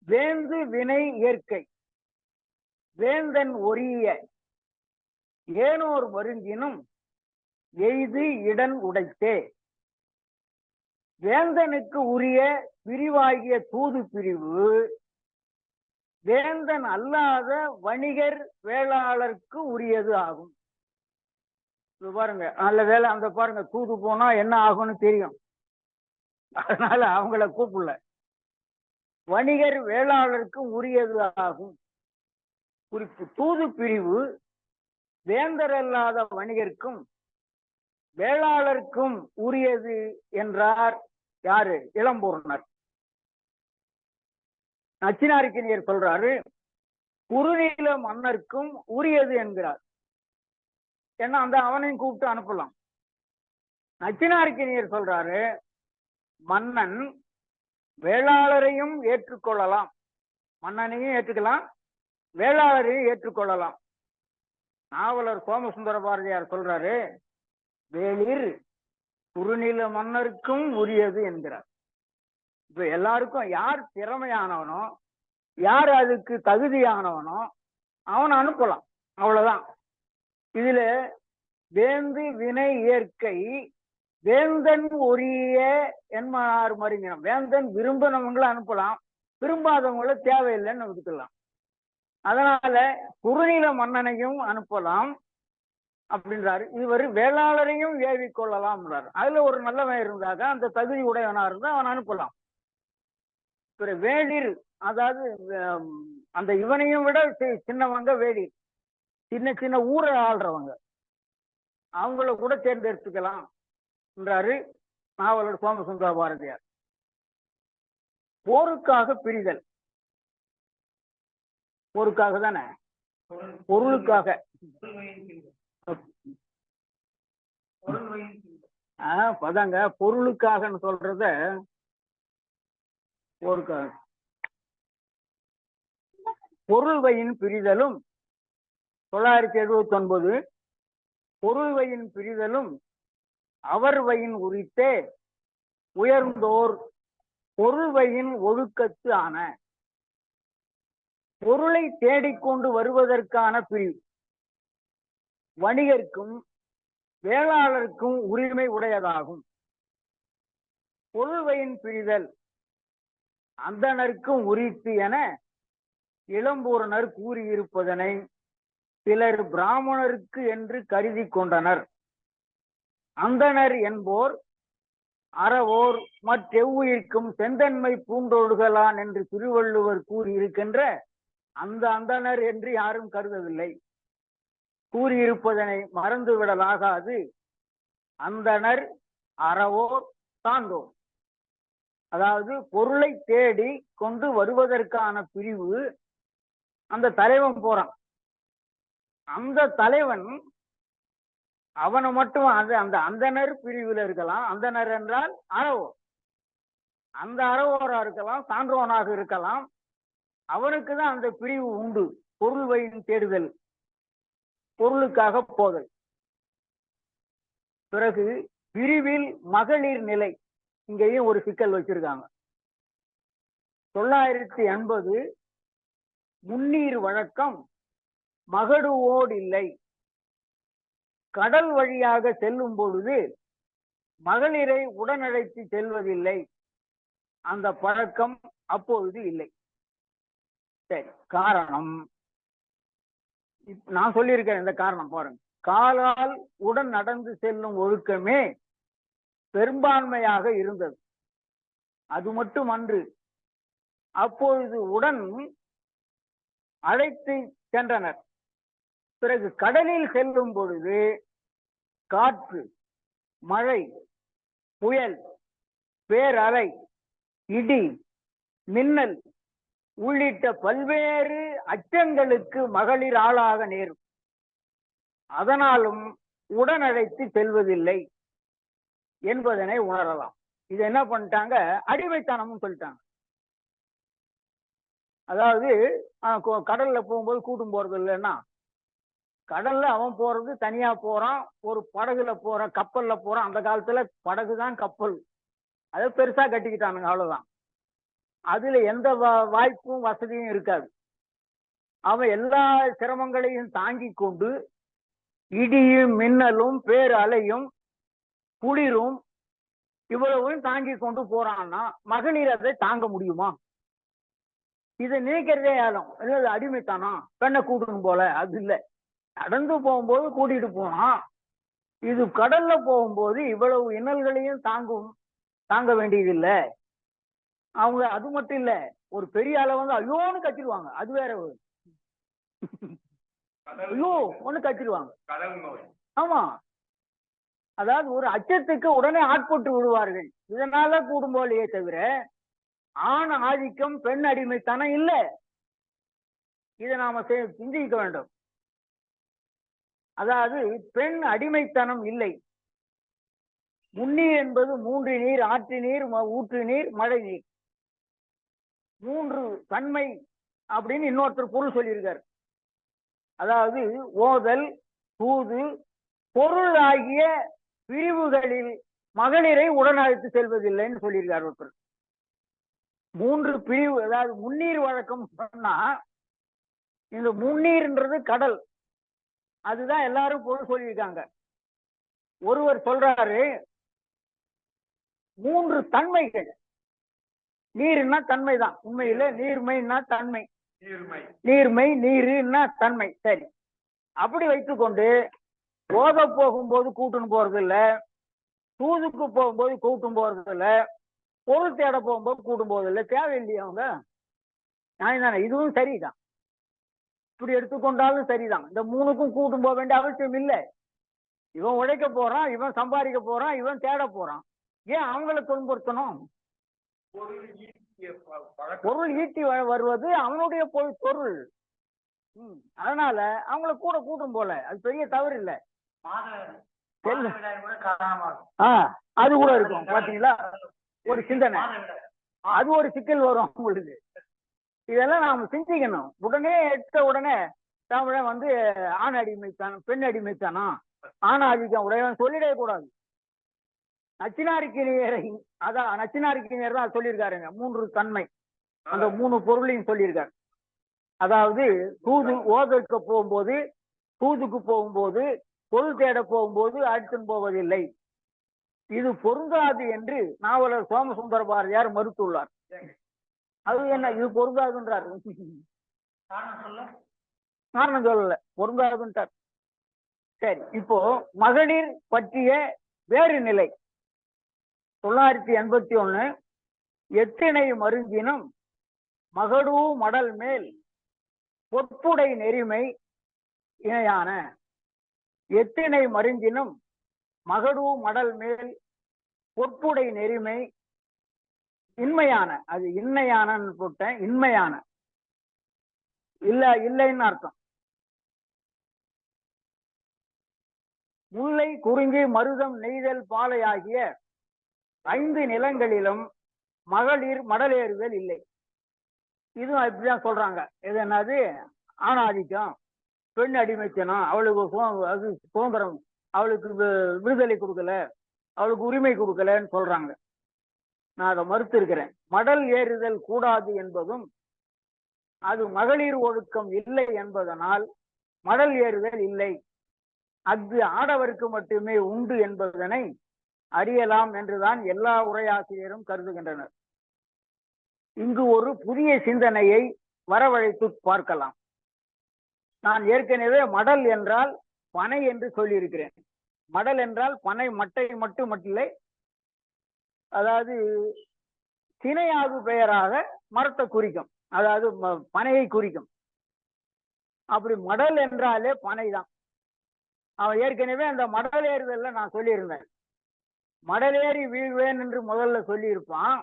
வேந்து வினை இயற்கை வேந்தன் ஒரிய ஏனோர் மருங்கினும் எய்து இடன் உடைத்தே. வேந்தனுக்கு உரிய பிரிவாகிய தூது பிரிவு வேந்தன் அல்லாத வணிகர் வேளாளருக்கு உரியது ஆகும். பாருங்க, நல்ல வேலை அந்த பாருங்க, தூது போனா என்ன ஆகும்னு தெரியும், அதனால அவங்கள கூப்பிடல. வணிகர் வேளாளருக்கு உரியது ஆகும். குறிப்பு, தூது பிரிவு வேந்தர் அல்லாத வணிகருக்கும் வேளாளருக்கும் உரியது என்றார். யாரு? இளம்பூரணர். நச்சினார்க்கினியர் சொல்றாரு, குறுநில மன்னருக்கும் உரியது என்கிறார். ஏன்னா அந்த அவனையும் கூப்பிட்டு அனுப்பலாம். நச்சினார்க்கினியர் சொல்றாரு, மன்னன் வேளாளரையும் ஏற்றுக்கொள்ளலாம், மன்னனையும் ஏற்றுக்கலாம், வேளாளரையும் ஏற்றுக்கொள்ளலாம். நாவலர் சோமசுந்தர பாரதியார் சொல்றாரு, வேளிர் குறுநில மன்னருக்கும் உரியது என்கிறார். இப்ப எல்லாருக்கும் யார் திறமையானவனோ, யார் அதுக்கு தகுதியானவனோ அவனை அனுப்பலாம், அவ்வளவுதான். இதுல வேந்து வினை இயற்கை வேந்தன் உரிய என்மார் மருங்கினம். வேந்தன் விரும்பினவங்களை அனுப்பலாம், விரும்பாதவங்களை தேவையில்லைன்னு ஒதுக்கலாம். அதனால குறுநில மன்னனையும் அனுப்பலாம் அப்படின்றாரு. இவர் வேளாளரையும் ஏவி கொள்ளலாம். அதுல ஒரு நல்லவன் இருந்தாக, அந்த தகுதி உடையவனா இருந்தா அவன் அனுப்பலாம். வேளிர், அதாவது அந்த இவனையும் விட சின்னவங்க வேளிர். சின்ன சின்ன ஊரை ஆள்றவங்க அவங்கள கூட தேர்ந்தெடுத்துக்கலாம் என்றாரு நாவலர் சோமசுந்தர பாரதியார். போருக்காக பிரிதல், போருக்காக தானே, பொருளுக்காக. பதாங்க பொருளுக்காகன்னு சொல்றத போருக்காக. பொருள்வையின் பிரிதலும் 979 பொருள்வையின் பிரிதலும் அவர்வையின் உரித்தே உயர்ந்தோர் பொருள்வையின் ஒழுக்கத்து ஆன. பொருளை தேடிக்கொண்டு வருவதற்கான பிரிவு வணிகர்க்கும் வேளாளருக்கும் உரிமை உடையதாகும். பொருள்வையின் பிரிதல் அந்தணருக்கும் உரித்து என இளம்பூரணர் கூறியிருப்பதனை சிலர் பிராமணருக்கு என்று கருதி கொண்டனர். அந்தணர் என்போர் அறவோர் மற்றெவ்வுயிர்க்கும் செந்தன்மை பூண்டொழுகலான் என்று திருவள்ளுவர் கூறியிருக்கின்ற அந்த அந்தணர் என்று யாரும் கருதவில்லை. கூறியிருப்பதனை மறந்துவிடலாகாது. அந்தணர் அறவோர் சான்றோர். அதாவது பொருளை தேடி கொண்டு வருவதற்கான பிரிவு அந்த தலைவன் போறான். அந்த தலைவன் அவனை மட்டும் அந்த அந்தணர் பிரிவில் இருக்கலாம். அந்தணர் என்றால் அறவோர், அந்த அறவோரா இருக்கலாம், சான்றோனாக இருக்கலாம். அவனுக்கு தான் அந்த பிரிவு உண்டு. பொருள் வழியின் தேடுதல், பொருளுக்காக போதல். பிறகு பிரிவில் மகளிர் நிலை, இங்கேயும் ஒரு சிக்கல் வச்சிருக்காங்க. 980 முன்னீர் வழக்கம் மகடுவோடு இல்லை. கடல் வழியாக செல்லும் பொழுது மகளிரை உடனழைத்து செல்வதில்லை. அந்த பழக்கம் அப்பொழுது இல்லை. சரி, காரணம் நான் சொல்லியிருக்கேன். இந்த காரணம் பாருங்க. காலால் உடன் நடந்து செல்லும் ஒழுக்கமே பெரும்பான்மையாக இருந்தது. அது மட்டும் அன்று. அப்பொழுது உடன் அழைத்து சென்றனர். பிறகு கடலில் செல்லும் பொழுது காற்று, மழை, புயல், பேரலை, இடி, மின்னல் உள்ளிட்ட பல்வேறு அச்சங்களுக்கு மகளிர் ஆளாக நேரும். அதனாலும் உடனழைத்து செல்வதில்லை என்பதனை உணரலாம். இது என்ன பண்ணிட்டாங்க, அடிமைத்தனம்னு சொல்லிட்டாங்க. அதாவது கடல்ல போகும்போது கூட்டும் போறது இல்லைன்னா, கடல்ல அவன் போறது தனியா போறான், ஒரு படகுல போறான், கப்பல்ல போறான். அந்த காலத்துல படகு தான் கப்பல், அதை பெருசா கட்டிக்கிட்டானுங்க, அவ்வளவுதான். அதுல எந்த வாய்ப்பும் வசதியும் இருக்காது. அவன் எல்லா சிரமங்களையும் தாங்கி கொண்டு இடியும் மின்னலும் பேர் அலையும் குளிரும் இவ்வளவும் தாங்கி கொண்டு போறான்னா மகளிர் அதை தாங்க முடியுமா? இதை நீக்கிறதே ஆளும். அடிமைத்தானா, பெண்ணை கூட்டணும் போல. அது இல்லை. நடந்து போகும்போது கூட்டிட்டு போனா, இது கடல்ல போகும்போது இவ்வளவு இன்னல்களையும் தாங்க வேண்டியதில்லை. அவங்க அது மட்டும் இல்ல, ஒரு பெரிய அளவு வந்து ஐயோன்னு கத்திடுவாங்க. அது வேற, ஐயோ ஒண்ணு கத்திடுவாங்க. ஆமா, அதாவது ஒரு அச்சத்துக்கு உடனே ஆட்பட்டு விடுவார்கள். இதனால கூடும்போலையே தவிர ஆண் ஆதிக்கம் பெண் அடிமைத்தனம் இல்லை. இதை நாம சிந்திக்க வேண்டும். அதாவது பெண் அடிமைத்தனம் இல்லை. முன்னீர் என்பது 3 நீர், ஆற்று நீர், ஊற்று நீர், மழை நீர், 3 தன்மை அப்படின்னு இன்னொருத்தர் பொருள் சொல்லியிருக்காரு. அதாவது ஓதல், தூது, பொருள் ஆகிய பிரிவுகளில் மகளிரை உடனழைத்து செல்வதில்லைன்னு சொல்லியிருக்காரு ஒருத்தர். 3 பிரிவு. அதாவது முன்னீர் வழக்கம் சொன்னா, இந்த முன்னீர்ன்றது கடல், அதுதான் எல்லாரும் பொருள் சொல்லியிருக்காங்க. ஒருவர் சொல்றாரு 3 தன்மைகள். நீர்னா தன்மை தான், உண்மையில நீர்மைன்னா தன்மை, நீர்மை நீருன்னா தன்மை. சரி, அப்படி வைத்துக்கொண்டு ஓத போகும்போது கூட்டுன்னு போறது இல்லை, தூதுக்கு போகும்போது கூட்டும் போறது இல்லை, பொருள் தேட போகும்போது கூட்டும் போறது இல்லை. தேவையில்லையா அவங்க? நியாயம் தானே? இதுவும் சரிதான். இப்படி எடுத்துக்கொண்டாலும் சரிதான். இந்த மூணுக்கும் கூட்டும் போக வேண்டிய அவசியம் இல்லை. இவன் உழைக்க போறான், இவன் சம்பாதிக்க போறான், இவன் தேட போறான். ஏன் அவங்கள துன்புறுத்தணும்? பொருள் ஈட்டிய பழக்கம் பொருள் ஈட்டி வருவது அவனுடைய பொருள். அதனால அவங்கள கூட கூட்டும் போல அது பெரிய தவறு இல்லை. அது கூட இருக்கும் பாத்தீங்களா, ஒரு சிந்தனை. அது ஒரு சிக்கல் வரும் உங்களுக்கு. இதெல்லாம் நாம சிந்திக்கணும். உடனே எடுத்த உடனே தமிழன் வந்து ஆண் அடிமைத்தானம், பெண் அடிமைத்தானம், ஆணாதிக்கம் உடையவன் சொல்லிடவே கூடாது. நச்சினார்க்கினியரை, அதான் நச்சினார்க்கினியர் தான் சொல்லியிருக்காருங்க. 3 தன்மை, அந்த 3 பொருளையும் சொல்லியிருக்காரு. அதாவது தூது ஓதற்கு போகும்போது, தூதுக்கு போகும்போது, பொருள் தேட போகும்போது அடித்துன்னு போவதில்லை. இது பொருந்தாது என்று நாவலர் சோமசுந்தர பாரதியார் மறுத்துள்ளார். அது என்ன, இது பொருந்தாதுன்றார். காரணம் சொல்லல, பொருந்தாதுன்றார். சரி, இப்போ மகளிர் பற்றிய வேறு நிலை 981 எத்தினை மருங்கினும் மகடூ மடல் மேல் பொற்புடை நெறிமை இணையான. எத்தினை மருங்கினும் மகடூ மடல் மேல் பொற்புடை நெறிமை இன்மையான. அது இன்மையான போட்டேன், இன்மையான இல்லைன்னு அர்த்தம். முல்லை குறிஞ்சி மருதம் நெய்தல் பாலை ஆகிய 5 நிலங்களிலும் மகளிர் மடலேறுதல் இல்லை. இதுவும் அப்படிதான் சொல்றாங்க. இது என்னது, ஆணாதிக்கம், பெண் அடிமைத்தனம், அவளுக்கு அது சுதந்திரம், அவளுக்கு விடுதலை கொடுக்கல, அவளுக்கு உரிமை கொடுக்கலன்னு சொல்றாங்க. நான் அதை மறுத்து இருக்கிறேன். மடல் ஏறுதல் கூடாது என்பதும் அது மகளிர் ஒழுக்கம் இல்லை என்பதனால் மடல் ஏறுதல் இல்லை, அது ஆடவருக்கு மட்டுமே உண்டு என்பதனை அறியலாம் என்றுதான் எல்லா உரையாசிரியரும் கருதுகின்றனர். இங்கு ஒரு புதிய சிந்தனையை வரவழைத்து பார்க்கலாம். நான் ஏற்கனவே மடல் என்றால் பனை என்று சொல்லியிருக்கிறேன். மடல் என்றால் பனை மட்டை மட்டுமில்லை, அதாவது திணையாகு பெயராக மரத்தை குறிக்கும், அதாவது பனையை குறிக்கும். அப்படி மடல் என்றாலே பனை தான். அவன் ஏற்கனவே அந்த மடல் ஏறுதல்ல நான் சொல்லியிருந்தேன். மடலேறி வீழ்வேன் என்று முதல்ல சொல்லியிருப்பான்,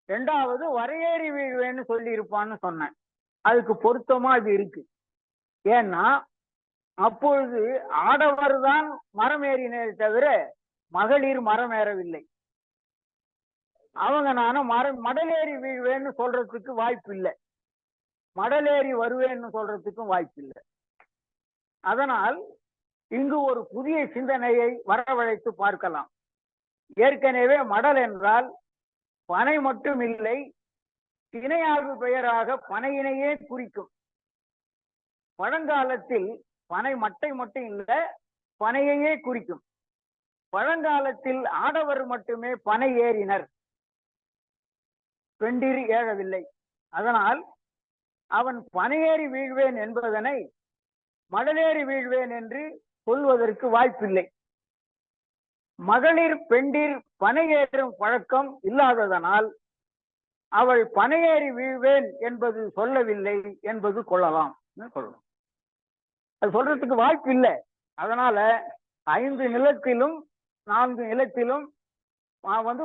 2வது வரையேறி வீழ்வேன்னு சொல்லியிருப்பான்னு சொன்னேன். அதுக்கு பொருத்தமா இது இருக்கு. ஏன்னா அப்பொழுது ஆடவர் தான் மரம் ஏறினே தவிர மகளிர் மரம் ஏறவில்லை. அவங்க நானும் மடலேறி வீழ்வேன்னு சொல்றதுக்கு வாய்ப்பு இல்லை, மடலேறி வருவேன்னு சொல்றதுக்கும் வாய்ப்பு இல்லை. அதனால் இங்கு ஒரு புதிய சிந்தனையை வரவழைத்து பார்க்கலாம். ஏற்கனவே மடல் என்றால் பனை மட்டும் இல்லை, திணையாகு பெயராக பனையினையே குறிக்கும். பழங்காலத்தில் பனை மட்டை மட்டும் இல்லை, பனையையே குறிக்கும். பழங்காலத்தில் ஆடவர் மட்டுமே பனை ஏறினர், பெண்டிர் ஏழவில்லை. அதனால் அவன் பனையேறி வீழ்வேன் என்பதனை மடலேறி வீழ்வேன் என்று சொல்வதற்கு வாய்ப்பில்லை. மகளிர் பெண்டிர் பனையேறும் பழக்கம் இல்லாததனால் அவள் பனையேறி வீழ்வேன் என்பது சொல்லவில்லை என்பது கொள்ளலாம். அது சொல்றதுக்கு வாய்ப்பு இல்லை. அதனால 5 நிலத்திலும் 4 நிலத்திலும்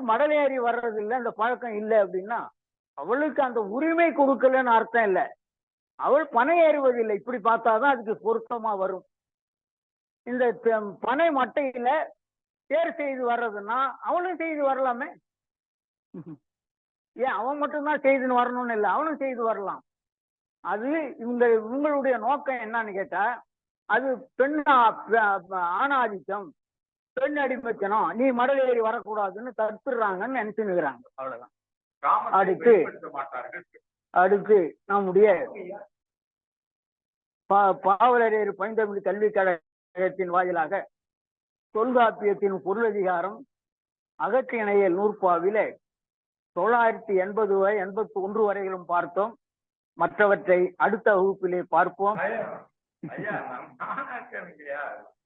மடலேறி வர்றதில்லை, அந்த பழக்கம் இல்லை அப்படின்னா அவளுக்கு அந்த உரிமை கொடுக்கலன்னு அர்த்தம் இல்லை, அவள் பனை ஏறுவதில்லை. இப்படி பார்த்தாதான் அதுக்கு பொருத்தமா வரும். இந்த பனை மட்டையில தேர் செய்து வர்றதுன்னா அவளும் செய்து வரலாமே. ஏன் அவன் மட்டும்தான் செய்துன்னு வரணும்னு இல்லை, அவனும் செய்து வரலாம். அது உங்களுடைய நோக்கம் என்னன்னு கேட்டா, அது ஆணாதிக்கம், பெண் அடிமைத்தனம், நீ மடல் ஏறி வரக்கூடாதுன்னு தடுத்துடுறாங்கன்னு நினைச்சுன்னுக்குறாங்க. அவ்வளவுதான். அடுத்து நம்முடைய பாவலரேறு பைந்தமிழ் கல்விக் கழகத்தின் வாயிலாக தொல்காப்பியத்தின் பொருளதிகாரம் அகத்திணையல் நூற்பாவிலே 980 வரையிலும் பார்த்தோம். மற்றவற்றை அடுத்த வகுப்பிலே பார்ப்போம்.